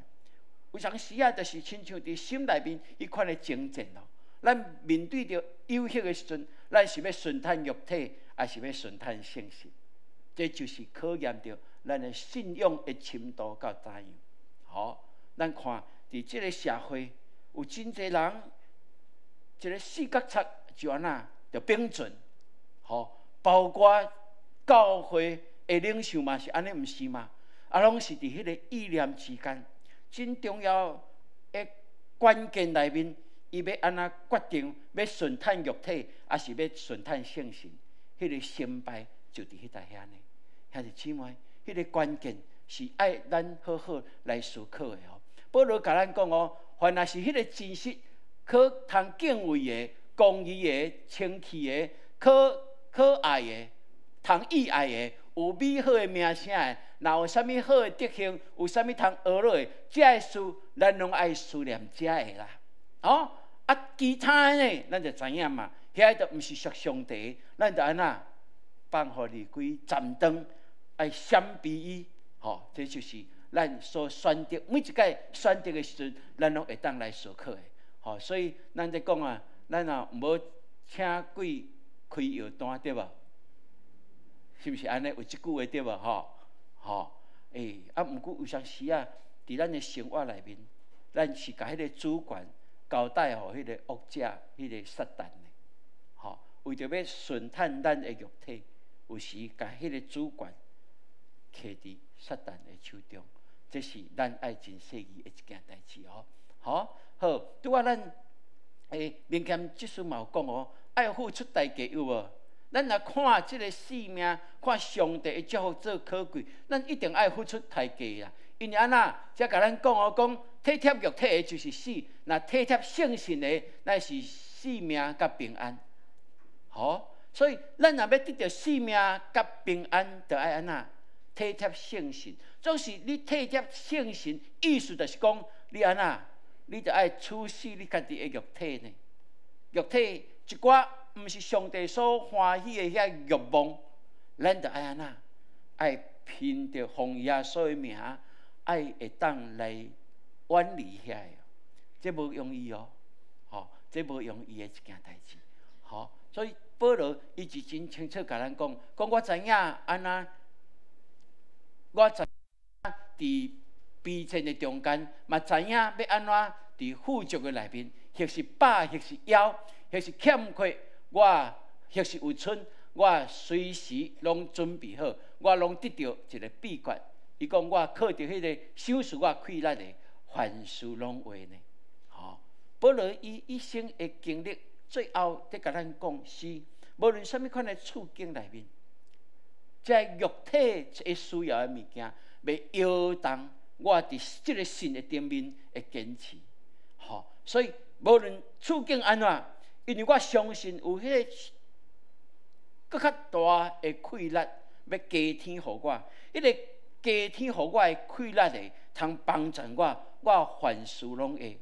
有当时啊，就是亲像伫心内面迄款的争战咯。咱面对着有迄个时阵，咱是要顺探肉体，还是要顺探圣神？这就是考验着咱的信仰的深度到怎样。好，咱看伫即个社会，有真侪人一个四角尺就安那着标准，好，包括教会的领袖嘛是安尼，毋是嘛？啊，拢是伫迄个意念之间。真重要的关键内面，伊要安怎决定要顺探肉体，还是要顺探圣神？迄个成败就伫迄搭遐呢。兄弟姊妹，迄个关键是爱咱好好来思考的哦。保罗甲咱讲哦，凡若是迄个真实、可通敬畏的、公义的、清气的、可爱的、通意爱的。有美好的名声的，若有啥物好的德行，有啥物通学落的，这事咱拢爱思念这个啦。哦，啊，其他呢，咱就知影嘛，遐都毋是属上帝，咱就安那放互离开站灯，爱闪避伊。吼，这就是咱所选择每一届选择的时阵，咱拢会当来思考的。吼，所以咱在讲啊，咱若无请鬼开药单，对无？是不是安尼？有即句话对无？吼，啊，毋过有当时啊，伫咱的生活内面，咱是甲迄个主管交代互迄个恶者、迄个撒旦的，吼，为着要顺探咱的肉体，有时甲迄个主管揢伫撒旦的手中，这是咱爱真细意的一件代志哦。好，拄啊，咱明显即书嘛有讲哦，爱付出代价有无？咱若看即个生命，看上帝的祝福做可贵，咱一定爱付出代价啦。因为安那，才甲咱讲哦，讲体贴肉体的就是死，若体贴圣神的，乃是性命甲平安。好，所以咱若要得到性命甲平安，就爱安那体贴圣神。总是你体贴圣神，意思就是讲你安那，你就爱处死你家己的肉体呢。肉体一寡。毋是上帝所欢喜的遐欲望，咱就爱安那，爱凭着奉耶稣的名，爱会当来远离遐个，这无容易哦，吼，这无容易的一件代志，吼，所以保罗伊是真清楚甲咱讲，我知影安那，我知影伫卑贱的中间，嘛知影要安怎伫富足的内面，或是饱，或是枵，或是欠缺。我或是有剩，我随时拢准备好，我拢得到一个秘诀。伊讲我靠着迄个手术我气力的，凡事拢会呢。吼，保罗伊一生的经历，最后得甲咱讲是，无论什么款的处境内面，在肉体的需要的物件，要摇动我伫即个神的顶面的坚持。吼，所以无论处境安怎。因为我相信有迄个更较大的气力，要加添互我。迄个加添互我的气力的，通帮助我，我凡事拢会。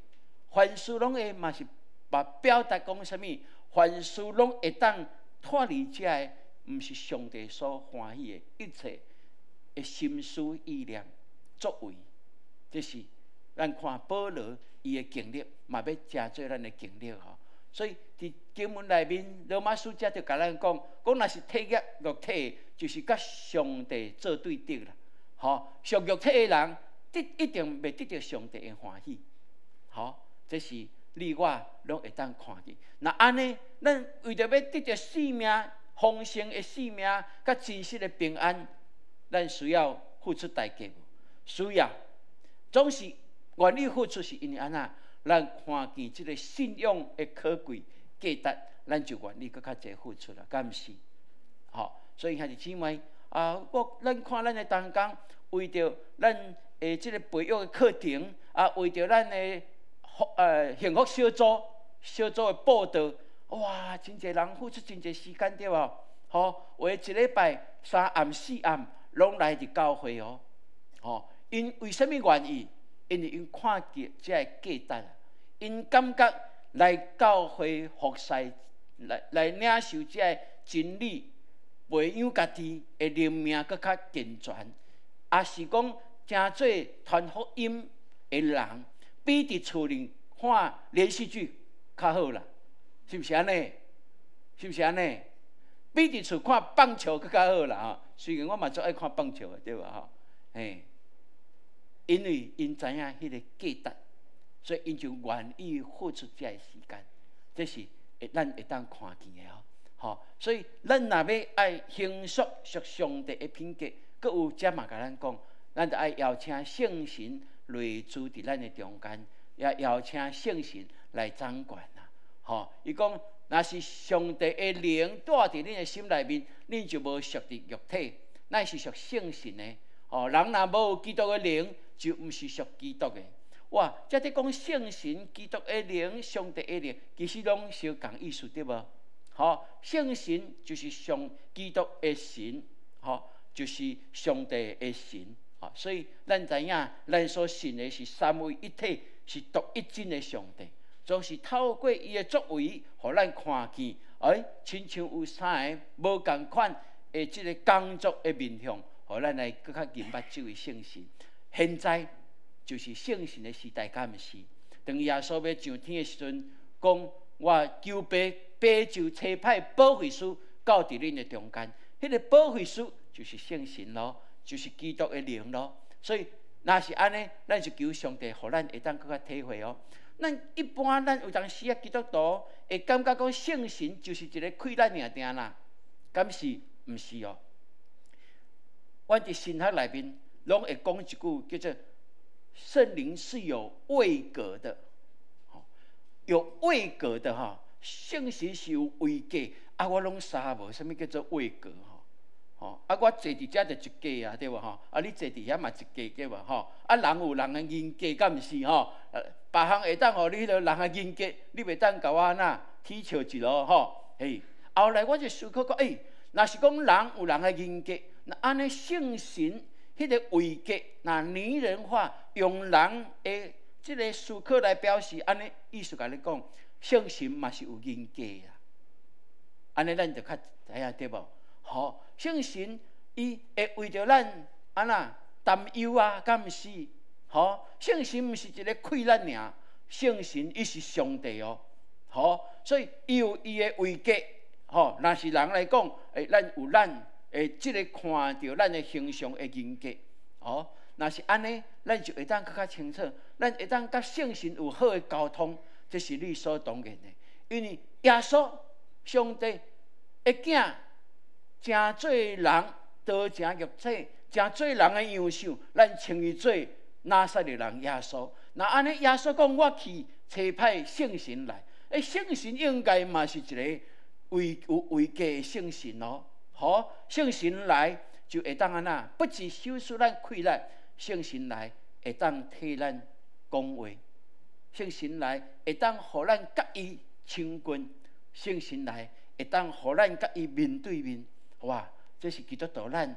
凡事拢会嘛是把表达讲啥物？凡事拢会当脱离这个，毋是上帝所欢喜的一切的心思意念作为。这是咱看保罗伊的经历，嘛要真做咱的经历吼。所以伫经文内面，罗马书则就甲咱讲，若是体贴肉体，就是甲上帝做对敌啦。吼，属肉体的人，一定袂得到上帝的欢喜。吼，这是你我拢会当看见。那安尼，咱为着要得到生命丰盛的生命，甲真实的平安，咱需要付出代价无？需要，总是愿意付出，是因为安那。咱看见即个信仰的可贵价值，咱就愿意搁较侪付出啦，敢毋是？吼，所以兄弟姊妹啊，咱看咱的同工，为着咱即个培育的课程啊，为着咱的幸福小组的报道，哇，真侪人付出真侪时间对无？吼，为一礼拜3暗4暗拢来伫教会哦。哦，因为什么原因？因为因看见这个价值，因感觉来教会服侍，来领受这个真理，培养家己的灵命更较健全，也是讲真做传福音的人，比伫厝里看连续剧较好啦，是不是安尼？是不是安尼？比伫厝看棒球更较好啦吼。虽然我嘛最爱看棒球的，对吧？吼，嘿，因为因知影迄个价值，所以因就愿意付出这个时间。这是咱会当看见的哦。吼，所以咱若要爱形塑上帝的品格，阁有遮嘛甲咱讲，咱就爱邀请圣神内住伫咱的中间，也邀请圣神来掌管啦。吼，伊讲。若是上帝的灵住伫恁的心内面，恁就无属伫肉体，乃是属圣神的。哦，人若无有基督的灵，就毋是属基督的。哇，这伫讲圣神、基督的灵、上帝的灵，其实拢相共意思，对无？好，圣神就是上基督的神，好，就是上帝的神。好，所以咱知影，咱所信的是三位一体，是独一真的上帝。总是透过伊的作为，互咱看见，亲像有三个无共款的即个工作的面向，互咱来更较认捌这位圣神。现在就是圣神的时代，敢毋是？当耶稣要上天的时阵，讲我求爸就差派保惠师到伫恁的中间，迄个保惠师就是圣神咯，就是基督的灵咯。所以若是安尼，咱就求上帝，互咱会当更较体会哦。咱一般咱有当时啊，基督徒会感觉讲圣神就是一个溃烂尔定啦，敢是？毋是哦。阮伫神学内面拢会讲一句叫做“圣灵是有位格的”，有位格的哈。圣神是有位格，啊，我拢啥无？什么叫做位格吼？啊，我坐伫遮就一格啊，对无吼？啊，你坐伫遐嘛一格对无吼？啊，人有人的人格，敢毋是吼？别项会当互你迄个人的人格，你袂当甲我安那踢笑一路吼？嘿，后来我就思考讲，若是讲人有人的人格，那安尼圣神迄个位格，那拟人化，用人的即个思考来表示，安尼意思甲你讲，圣神嘛是有人格啊。安尼咱就较知影对无？吼，圣神伊会为着咱安那担忧啊，敢毋是？吼，圣神毋是一个溃烂尔，圣神伊是上帝哦。吼，所以伊有伊的位格。吼，若是人来讲，咱有咱即个看到咱的形象的人格。哦，若是安尼，咱就会当更较清楚，咱会当甲圣神有好的沟通，这是理所当然的。因为耶稣上帝的囝，真做人，道成肉体，真做人的样式，咱称伊做拿撒勒人耶稣。那安尼，耶稣讲我去差派圣神来，圣神应该嘛是一个有位格的圣神哦。好，圣神来就会当安那，不只修饰咱溃烂，圣神来会当替咱讲话，圣神来会当互咱甲伊亲近，圣神来会当互咱甲伊面对面。哇，这是基督徒咱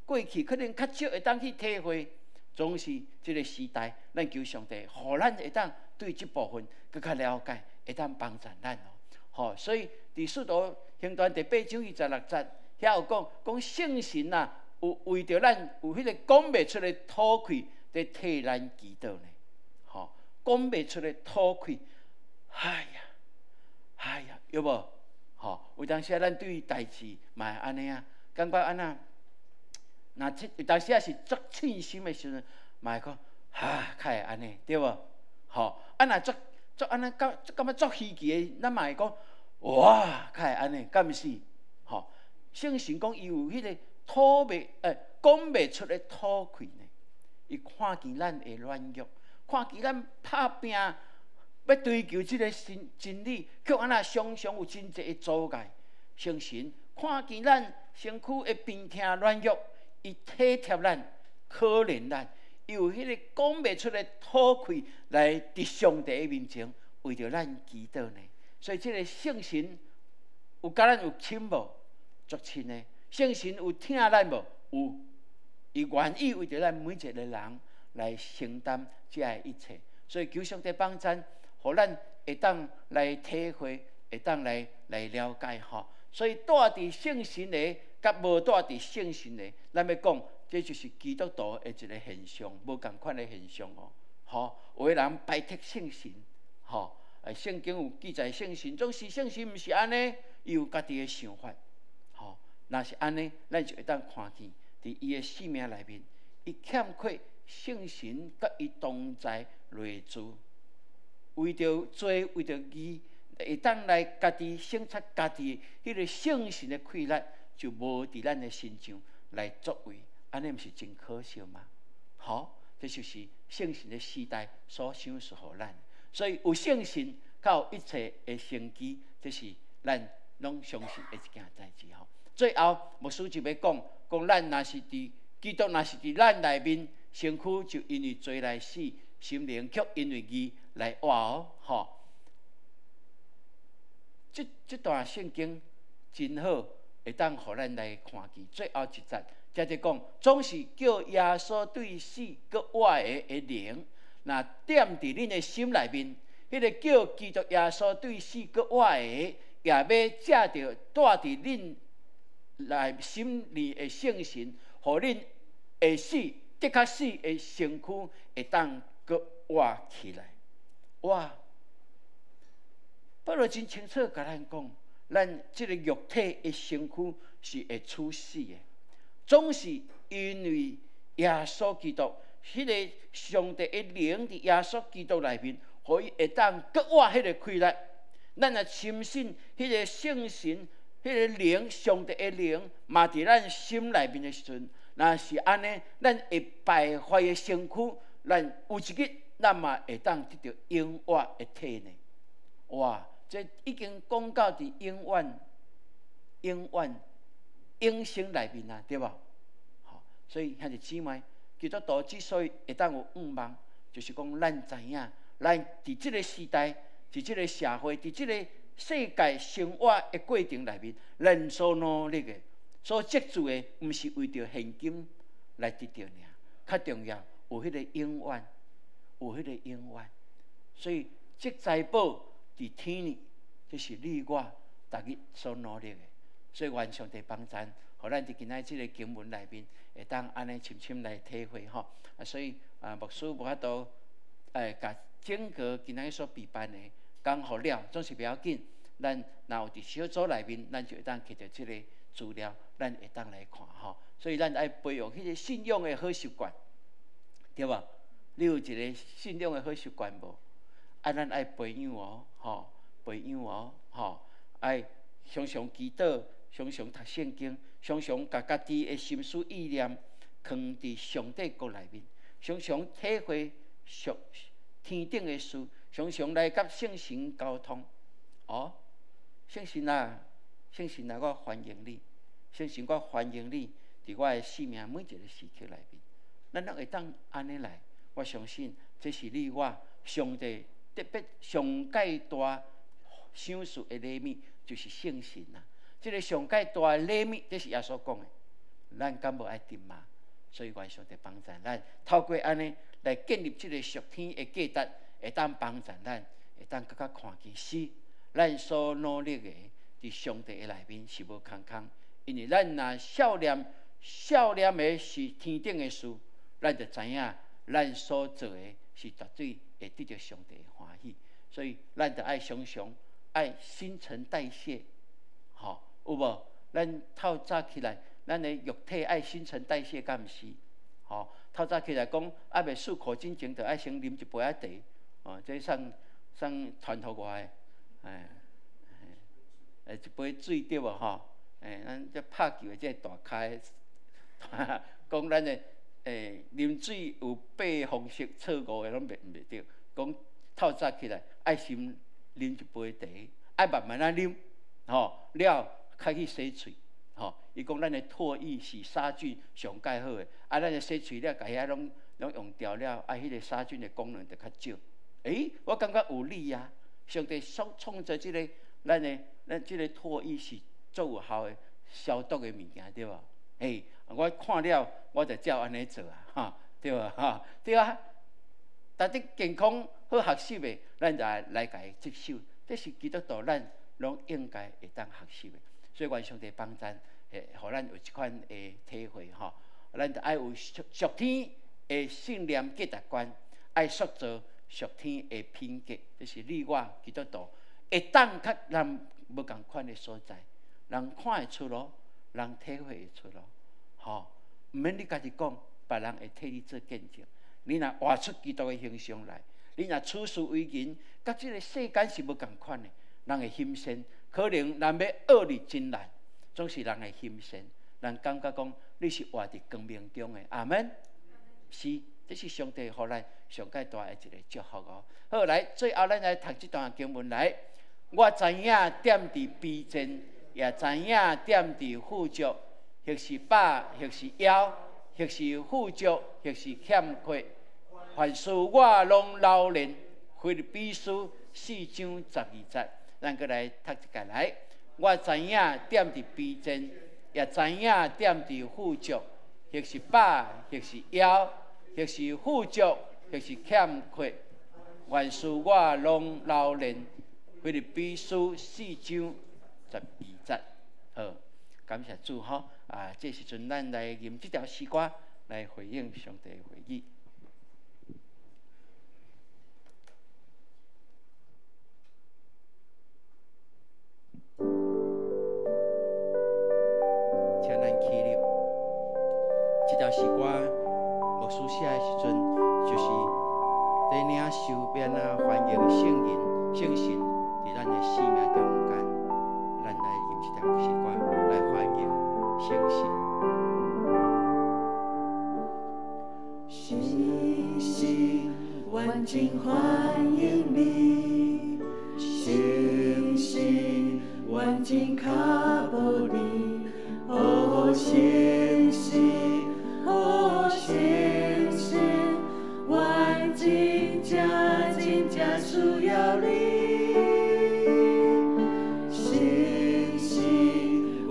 过去可能较少会当去体会，总是这个时代，咱求上帝，互咱会当对这部分更较了解，会当帮助咱哦。好，所以伫使徒行传第8章26节，遐有讲圣神啊，有为着咱有迄个讲袂出的吐气，在替咱祈祷呢。吼，讲袂出的吐气，哎呀，有无？吼，有当时咱对代志嘛会安尼啊，感觉安那，若有当时是足凊心的时阵，嘛会讲，较会安尼，对无？吼，若足安尼感觉足稀奇的，咱嘛会讲，哇，较会安尼，敢毋是？吼，圣神讲伊有迄个讲袂出的吐气呢，伊看见咱的软弱，看见咱拍拼。要追求这个真理，却安那常常有真济的阻碍。圣神看见咱身躯的病痛软弱，伊体贴咱、可怜咱，伊有迄个讲袂出的吐气来伫上帝的面前为着咱祈祷呢。所以这个圣神有甲咱有亲无？足亲的。圣神有听咱无？有。伊愿意为着咱每一个人来承担这一切。所以求上帝帮咱，互咱会当来体会，会当来了解吼。所以带伫圣神的，甲无带伫圣神的，咱要讲，这就是基督徒的一个现象，无共款的现象哦。吼，有的人排斥圣神，吼，圣经有记载圣神，总是圣神毋是安尼，伊有家己的想法，吼。若是安尼，咱就会当看见，伫伊的生命内面，伊欠缺圣神甲伊同在内住，为着做，为着义，会当来家己省察家己迄个圣神的气力，就无伫咱的身上来作为，安尼毋是真可笑吗？好，这就是圣神的时代所赏赐互咱。所以有圣神，才有一切的生机，这是咱拢相信的一件代志吼。最后，牧师就要讲，咱若是伫基督，若是伫咱内面，身躯就因为罪来死，心灵却因为义来活哦。吼，这段圣经真好，会当互咱来看见。最后一节，才在讲，总是叫耶稣对死搁活的灵，那踮伫恁的心内面，迄个叫基督耶稣对死搁活的，也要借着带伫恁来心里的圣神，互恁会死，的确死的身躯会当搁活起来。哇！保罗真清楚甲咱讲，咱即个肉体的身躯是会处死的，总是因为耶稣基督，迄个上帝的灵伫耶稣基督内面，互伊会当搁活迄个气力。咱若深信迄个圣神。迄个灵，上帝的灵，嘛伫咱心内面的时阵，若是安尼，咱会败坏的身躯，咱有一日，咱嘛会当得到永活的体呢。哇！这已经讲到伫永生内面啊，对吧？好，所以兄弟姊妹，基督徒之所以会当有盼望，就是讲咱知影，咱伫即个时代，伫即个社会，伫即个世界生活的过程内面，咱所努力的、所积聚的，毋是为着现金来得到尔，较重要有迄个永远，有迄个永远。所以这财宝伫天里，这是你我逐日所努力的。所以愿上帝帮咱，互咱伫今仔即个经文内面，会当安尼深深来体会吼。所以牧师无法度甲整个今仔所备办的。讲好了，总是不要紧。咱若有伫小组内面，咱就会当摕到即个资料，咱会当来看吼。所以咱爱培养迄个信仰的好习惯，对吧？你有一个信仰的好习惯无？咱爱培养哦，吼，培养哦，吼，爱常常祈祷，常常读圣经，常常甲家己的心思意念放伫上帝国内面，常常体会天顶的事。常常来甲圣神沟通，哦，圣神啊，圣神啊，我欢迎你，圣神，我欢迎你，伫我的生命每一个时刻内面，咱都会当安尼来。我相信这是你我上帝特别上界大赏赐的礼物，就是圣神啊。这个上界大的礼物，这是耶稣讲的，咱敢无爱定嘛？所以愿上帝帮助咱，透过安尼来建立这个属天的价值。会当帮助咱，会当更加看见死，咱所努力的伫上帝的内面是无空空，因为咱若少念的是天顶的事，咱就知影咱所做的是绝对会得到上帝的欢喜。所以咱就爱常常爱新陈代谢，吼，有无？咱透早起来，咱的肉体爱新陈代谢，敢毋是？吼，透早起来讲，爱袂漱口之前，就爱先啉一杯仔茶。哦，这送传互我的，一杯水对无吼？咱这拍球的这大开，讲咱的啉水有8方式错误的，拢袂对。讲透早起来，爱先啉一杯茶，爱慢慢啊啉，吼了开去洗喙，吼。伊讲咱的唾液是杀菌上介好的，咱的洗喙了，家遐拢用掉了，迄个杀菌的功能就较少。我感觉有理啊！上帝创造这个咱这个唾液是最有效的消毒的物件，对吧？我看了，我就照安尼做啊，哈，对啊，哈，对啊。大家健康好学习的，咱就来甲伊接受，这是基督徒咱拢应该会当学习的。所以，愿上帝帮咱，互咱有一款体会吼。咱就爱有属天的信念价值观，爱塑造属天的品格，这是你我基督徒会当较人无共款的所在，人看会出咯，人体会会出咯，吼，毋免你家己讲，别人会替你做见证。你若活出基督的形象来，你若处事为人，甲即个世间是无共款的，人会欣赏。可能人要恶你真难，总是人会欣赏，人感觉讲你是活伫光明中的。阿门。是，这是上帝互咱上界大的一个祝福哦。好，来最后咱来读这段经文来。我知影点伫卑賤，也知影点伫富足，或是饱，或是枵，或是富足，或是欠缺。凡事我拢老练。腓立比书4章12节，咱过来读一下来。我知影点伫卑賤，也知影点伫富足，或是饱，或是枵，或是富足，或是欠缺。凡事我拢老练。腓立比书4章12节，好，感谢主吼！这时阵咱来吟这条诗歌来回应上帝的话语。请咱起立。这条诗歌牧师写的时阵，就是在领受免欢迎圣人、圣神。伫咱的生命中间，咱来吟这条诗歌来欢迎圣神。星星万金欢迎你，星星万金卡波利，哦星星，哦星星，万金加金加需要你。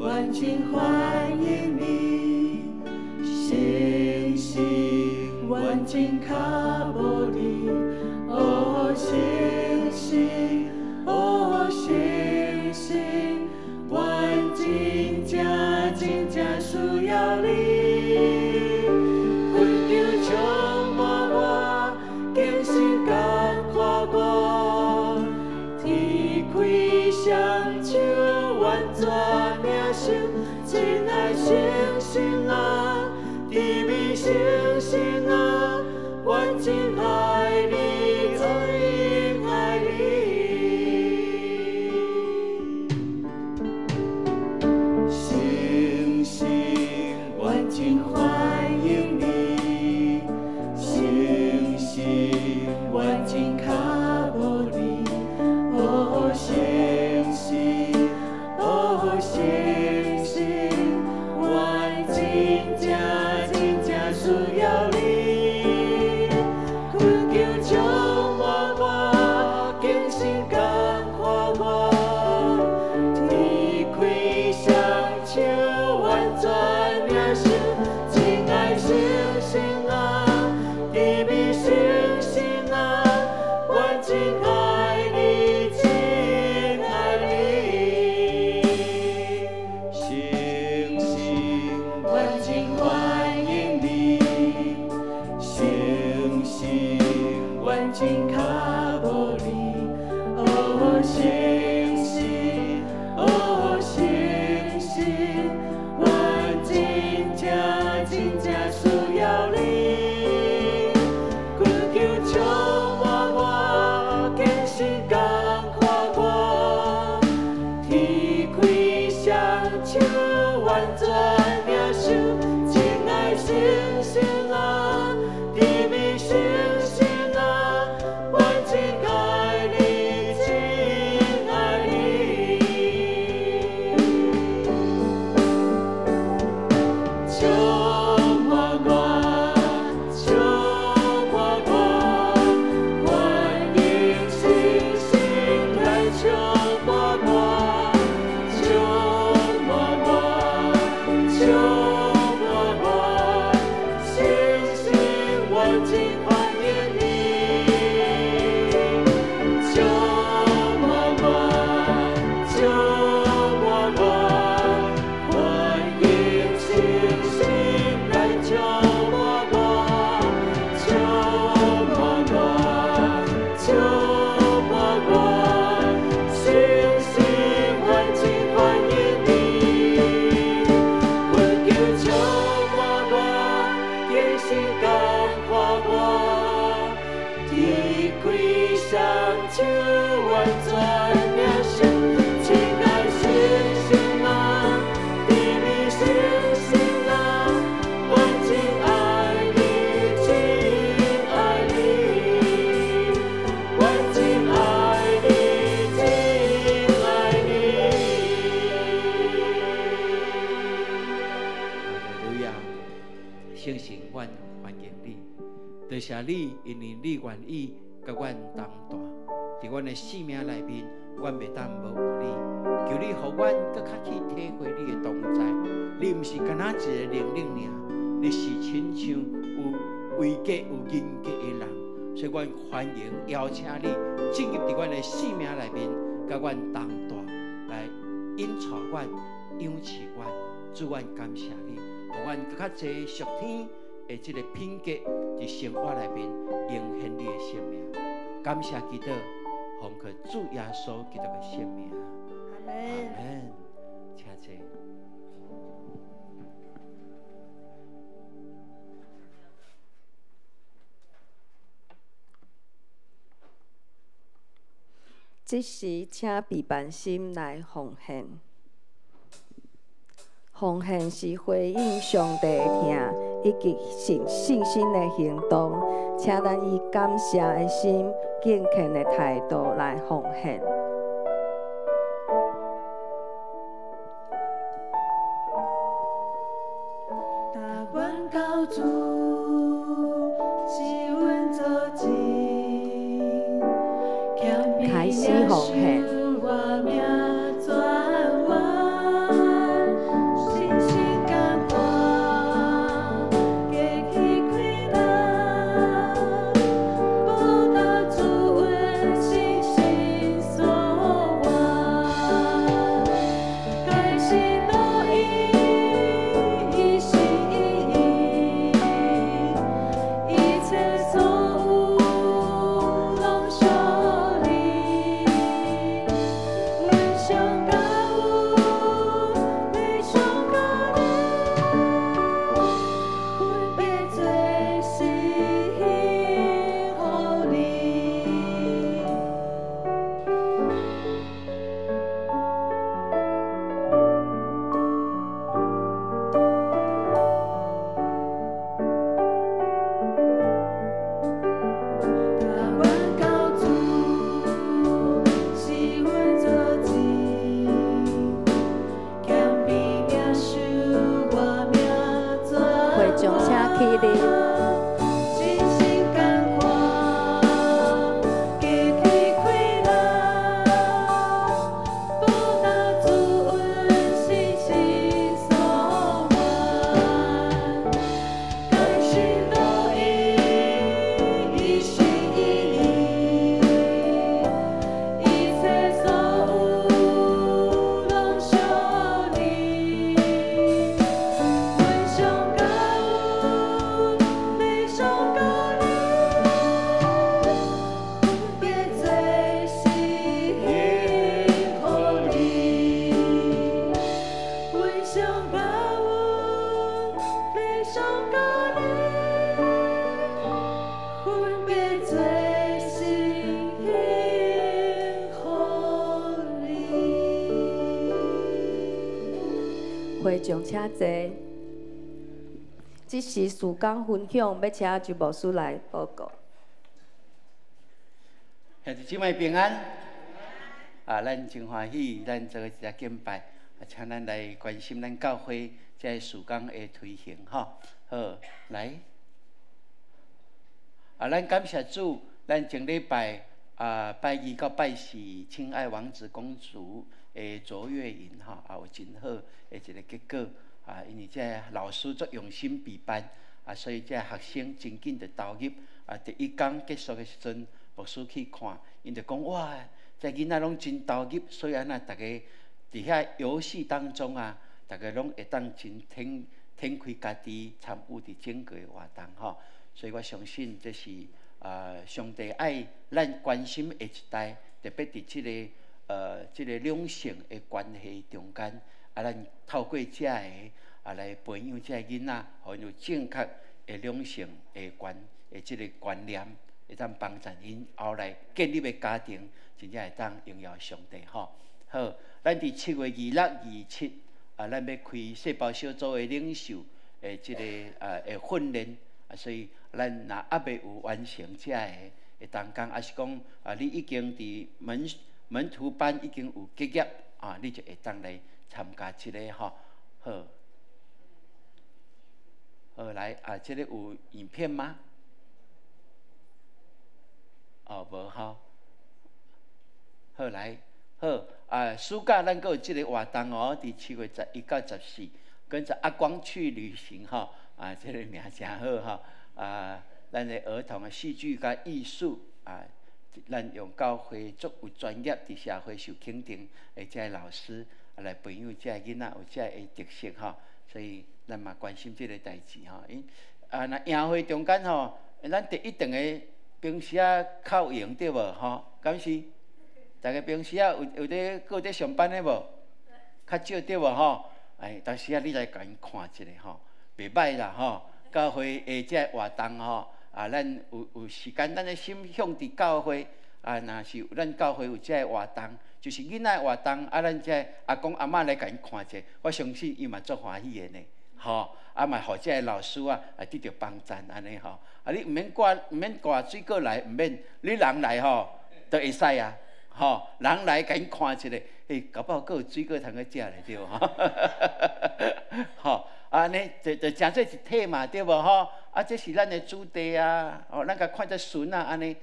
万金欢迎你，星星万金卡波利，哦星星，哦星星，万金加金加需要你，困球充满我，精神感化我，天开双手万转。亲爱星星啊，地面星星啊，万金啊。多谢你，因为你愿意甲阮同大，伫阮的生命内面，阮袂当无有你。求你，互阮搁较去体会你的同在。你毋是干那一个灵灵尔，你是亲像有位格、有人格的人。所以，阮欢迎邀请你进入伫阮的生命内面，甲阮同大来引带阮、养饲阮。主，阮感谢你，互阮搁较济属天的这个品格。伫生活内面应现你的生命，感谢基督，奉靠主耶稣基督的生命。阿门。阿门。请坐。这时，请备办心来奉献。奉献是回应上帝的听，以及信心的行动。请咱以感谢的心、敬虔的态度来奉献。答阮到主，是阮做证，开始奉献。我命转弯，信心感化，加起开朗，报答主恩信心所望，开心乐意，一心一意，一切所有拢属你。阮上高有，你上高你，分别做是互你。答阮到主，是阮做证，强逼命受我命转。会众请起立。信心感化，加起开朗，报答主恩信心所望，甘心乐意，一心一意，一切所有拢属你。阮上高有，你上高你，分别做是互你。阮上高有，你上高你，分别做是互你。会众请坐。这时事工分享，要请徐牧师来报告。兄弟姊妹平安。咱真欢喜，咱做一只敬拜，请咱来关心咱教会这事工的推行吼。好，来。咱感谢主，咱前礼拜拜二到拜四，亲爱王子公主的卓越营吼，有真好的一个结果。因为这老师足用心备办，所以这学生真紧就投入第一天结束的时阵，牧师去看，因就讲哇，这囡仔拢真投入，所以大家伫遐游戏当中大家拢会当真挺开家己参与伫整个的活动吼。所以我相信这是上帝爱咱关心的一代，特别伫这个两性的关系中间，咱透过这个来培养这个囡仔，互因有正确的两性的这个观念，会当帮助因后来建立的家庭，真正会当荣耀上帝吼。好，咱伫7月26、27，咱要开细胞小组的领袖的这个的训练，所以咱若还未有完成这个的当工，还是讲你已经伫门徒班已经有结业你就会当来参加这个吼。好，好来这个有影片吗？无吼。好来。好暑假咱阁有即个活动伫7月11到14，跟着阿光去旅行即个名真好咱的儿童的戏剧甲艺术咱用教会足有专业伫社会受肯定的这个老师来培养这个囡仔有这个特色所以咱嘛关心即个代志因若宴会中间咱第一顿的平时靠用对无敢是？大家平时有咧搁咧上班的无？较少对无当时你来甲因看一下袂歹啦教会的这活动咱有时间，咱的心向伫教会若是咱教会有这活动，就是囡仔活动咱这阿公阿嬷来甲因看一下，我相信伊嘛足欢喜的呢嘛互这老师得到帮赞安尼你毋免挂水果来，毋免你人来都会使人来甲因看一下，搞不好阁有水果通去食咧，对无？安尼就诚做一体嘛，对无？这是咱的主题咱甲看只顺安尼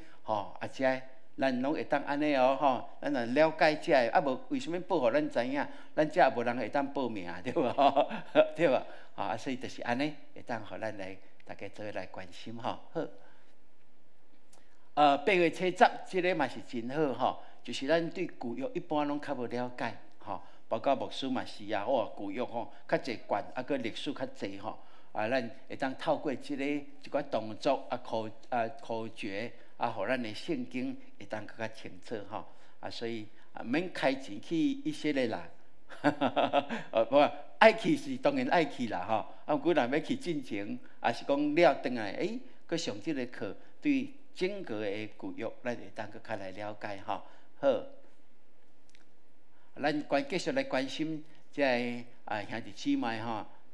这咱拢会当安尼咱若了解这无为什么报互咱知影？咱这也无人会当报名，对无？对无？所以就是安尼，会当互咱来大家做来关心好。8月7日，这个嘛是真好就是咱对旧约一般拢较无了解包括牧师嘛是旧约较侪卷佫历史较侪咱会当透过这个一寡动作口诀互咱的圣经会当更较清楚所以免开钱去以色列啦无爱去是当然爱去啦不过若要去进前是讲了转来佫上这个课对整个的旧约咱会当佫较来了解好，咱继续来关心这个兄弟姊妹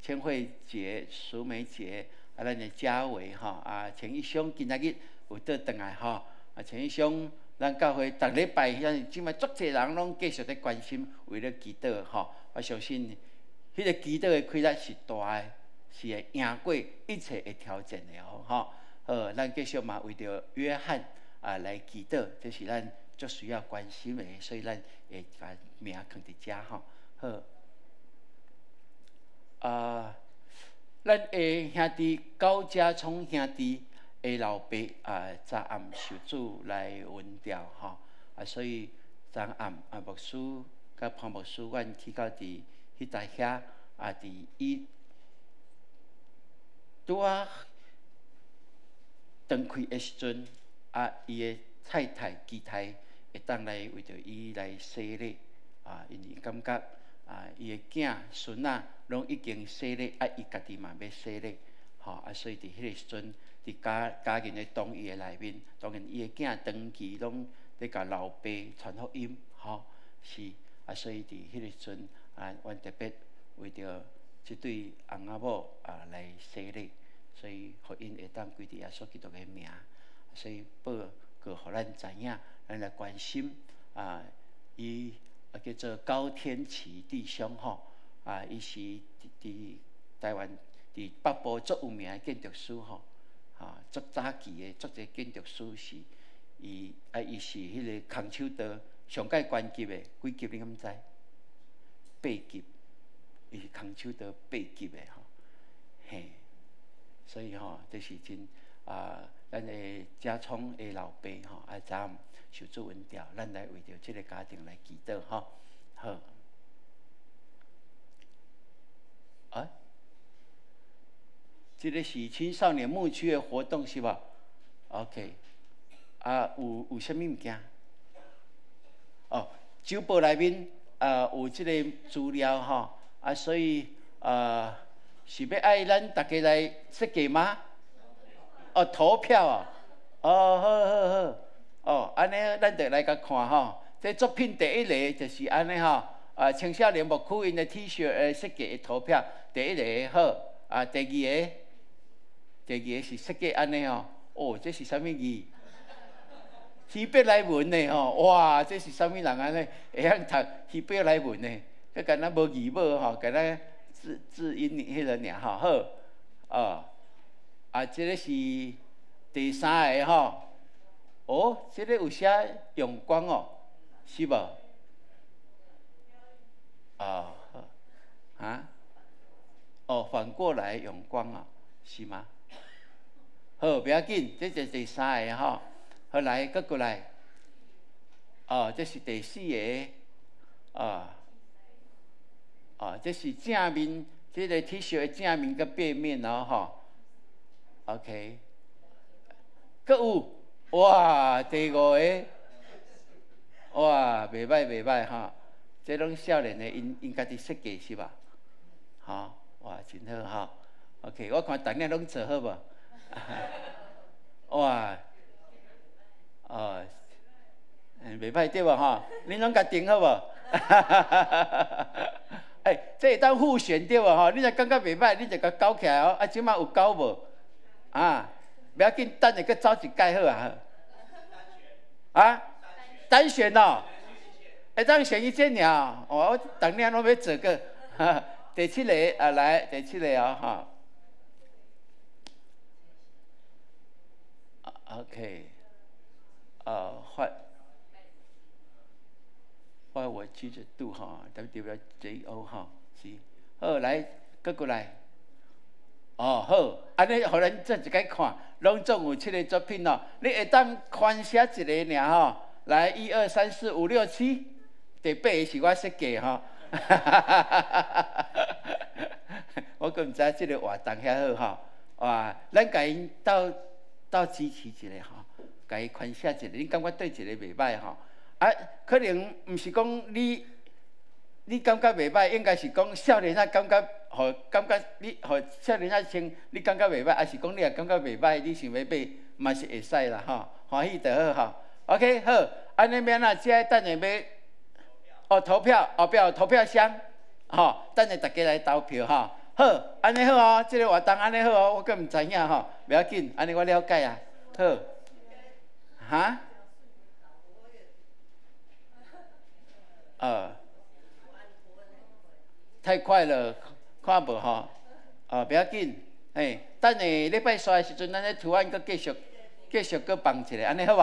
千惠节、淑梅节咱的家伟陈一兄今仔日有倒转来陈一兄咱教会逐礼拜兄弟姊妹足侪人拢继续在关心，为了祈祷我相信迄个祈祷的开力是大的，是会赢过一切的挑战的咱继续嘛为着约翰来祈祷，这是咱足需要关心的，所以咱会把名放伫遮咱的兄弟高家聪兄弟的老爸昨暗受主来温调所以昨暗牧师甲潘牧师阮去到伫迄搭遐伫伊拄断开的时阵伊的太太基太会当来为着伊来洗礼因为感觉伊的囝孙拢已经洗礼伊家己嘛要洗礼所以伫迄个时阵伫家人的同意的内面，当然伊的囝长期拢咧甲老爸传福音是所以伫迄个时阵阮特别为着即对翁仔某来洗礼，所以互因会当归伫耶稣基督的名，所以报告互咱知影，咱来关心伊叫做高天齐弟兄伊是伫台湾伫北部足有名的建筑师足早期的足侪建筑师是伊是迄个空手道上界关级的几级你敢知？8级，伊是空手道8级的所以吼，这是真咱的家聪的老爸吼，昨暗受主恩调，咱来为着这个家庭来祈祷吼。好，这个是青少年牧区的活动是吧 ？OK， 有啥物物件？哦，周报内面有这个资料吼，所以是要爱咱大家来设计吗？哦，投票啊！哦，好，安尼咱就来甲看吼。这作品第一个就是安尼吼，青少年牧区因的 T 恤设计的投票，第一个好，第二个是设计安尼吼，哦，这是啥物字？希伯来文的吼，哇，这是啥物人安尼会晓读希伯来文的？佮敢若无字母吼，敢若字音迄个尔吼，好，这个是第三个吼，哦，这个有写阳光哦，是无？哦，反过来阳光啊，是吗？好，不要紧，这就是第三个吼。好来，搁过来。这是第四个。这是正面，这个 T 恤的正面跟背面哦，吼。OK。搁有，哇，第五个，哇，袂歹吼。这拢少年的因家己设计是吧？吼，哇，真好吼。OK， 我看大家拢做好无？哇！袂歹对无吼？恁拢甲定好无？这会当复选对无吼？你若感觉袂歹，你就甲勾起来哦。即摆有勾无？不要紧，等下搁走一届好单选哦，会当选一件尔。我当年拢要做个。第七个来，第七个哦OK， 换我记着度哈 ，WWJO 哈，是，好来，搁过来，好，安尼互咱做一解看，拢总有7个作品哦，你会当宽写一个尔吼，来1、2、3、4、5、6、7，第8个是我设计吼，我阁毋知即个活动遐好吼，哇，咱甲因斗支持一下吼，甲伊宽写一个，你感觉对一个袂歹吼？可能毋是讲你感觉袂歹，应该是讲少年仔感觉你少年仔穿你感觉袂歹，还是讲你也感觉袂歹，你想要买嘛是会使啦吼，欢喜就好吼。OK 好，安尼免啊，只等下要投票，后壁有投票箱，等下大家来投票吼。好，安尼好哦，这个活动安尼好哦，我阁毋知影吼，袂要紧，安尼我了解啊。好，太快了，看无吼，袂要紧，等下礼拜三的时阵，咱咧图案阁继续阁放一个，安尼好无？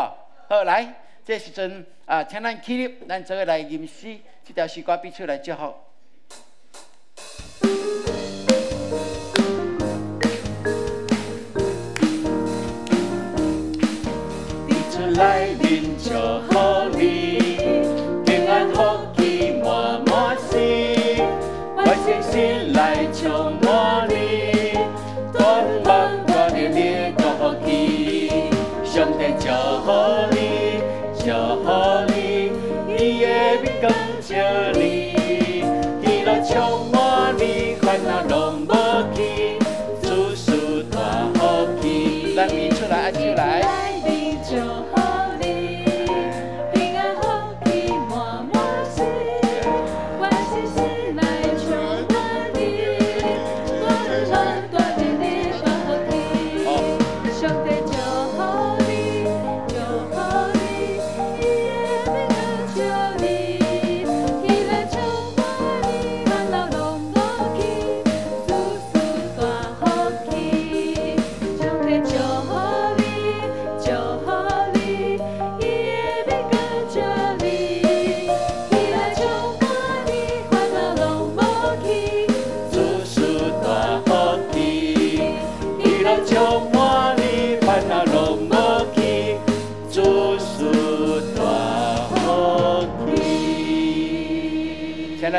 好，来，这时阵请咱起立，咱做伙来吟诗，这条诗歌必须来祝福。来临祝福你，平安福气满满心，我信心来充满你，大梦大热烈祝福你，上帝祝福你，祝福你，伊的面光照你，喜乐充满你，烦恼拢无去，主事大福气，咱咪出来，出来。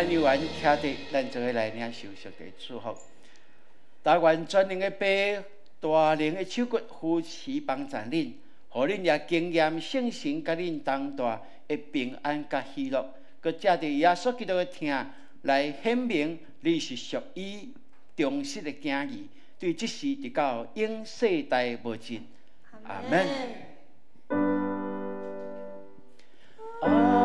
咱有缘徛伫，咱做伙来领受上帝祝福。但愿全能的爸、大能的手骨扶持帮助恁，互恁也经验圣神甲恁同在的平安甲喜乐，佮借着耶稣基督的听来显明你是属于忠实的囝儿，对即时直到永世代无尽。阿门。阿门。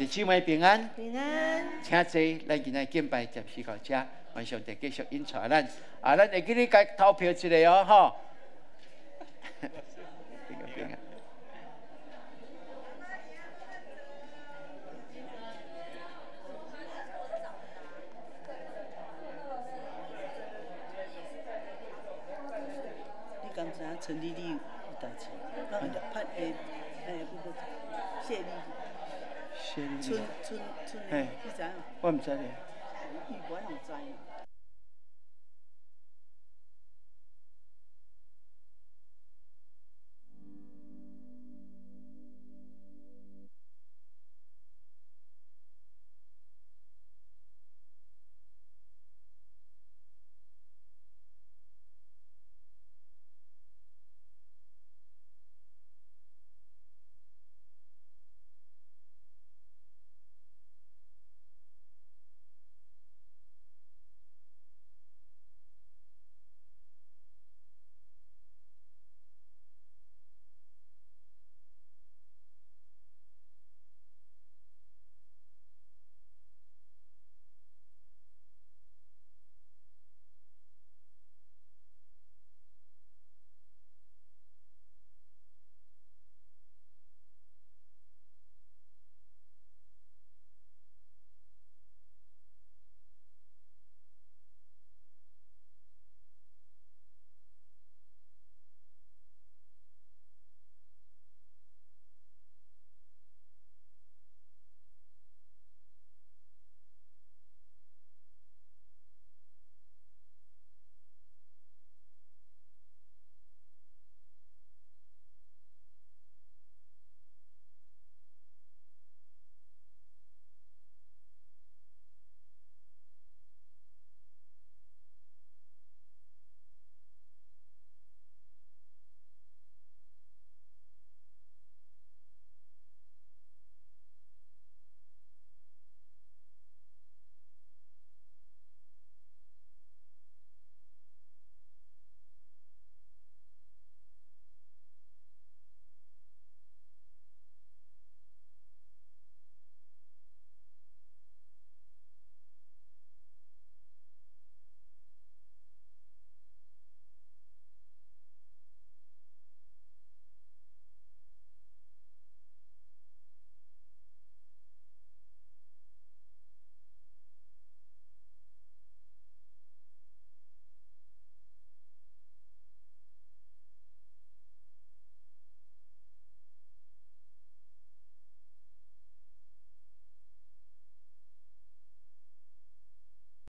姊妹平安，平安。请坐，咱今仔敬拜暂时到这，愿上帝继续引带咱。咱会记你该投票一下哦，吼。平安。你敢知影陈丽丽有代志？拍谢丽。谢丽丽。春，你知影？我毋知咧。伊无晓知。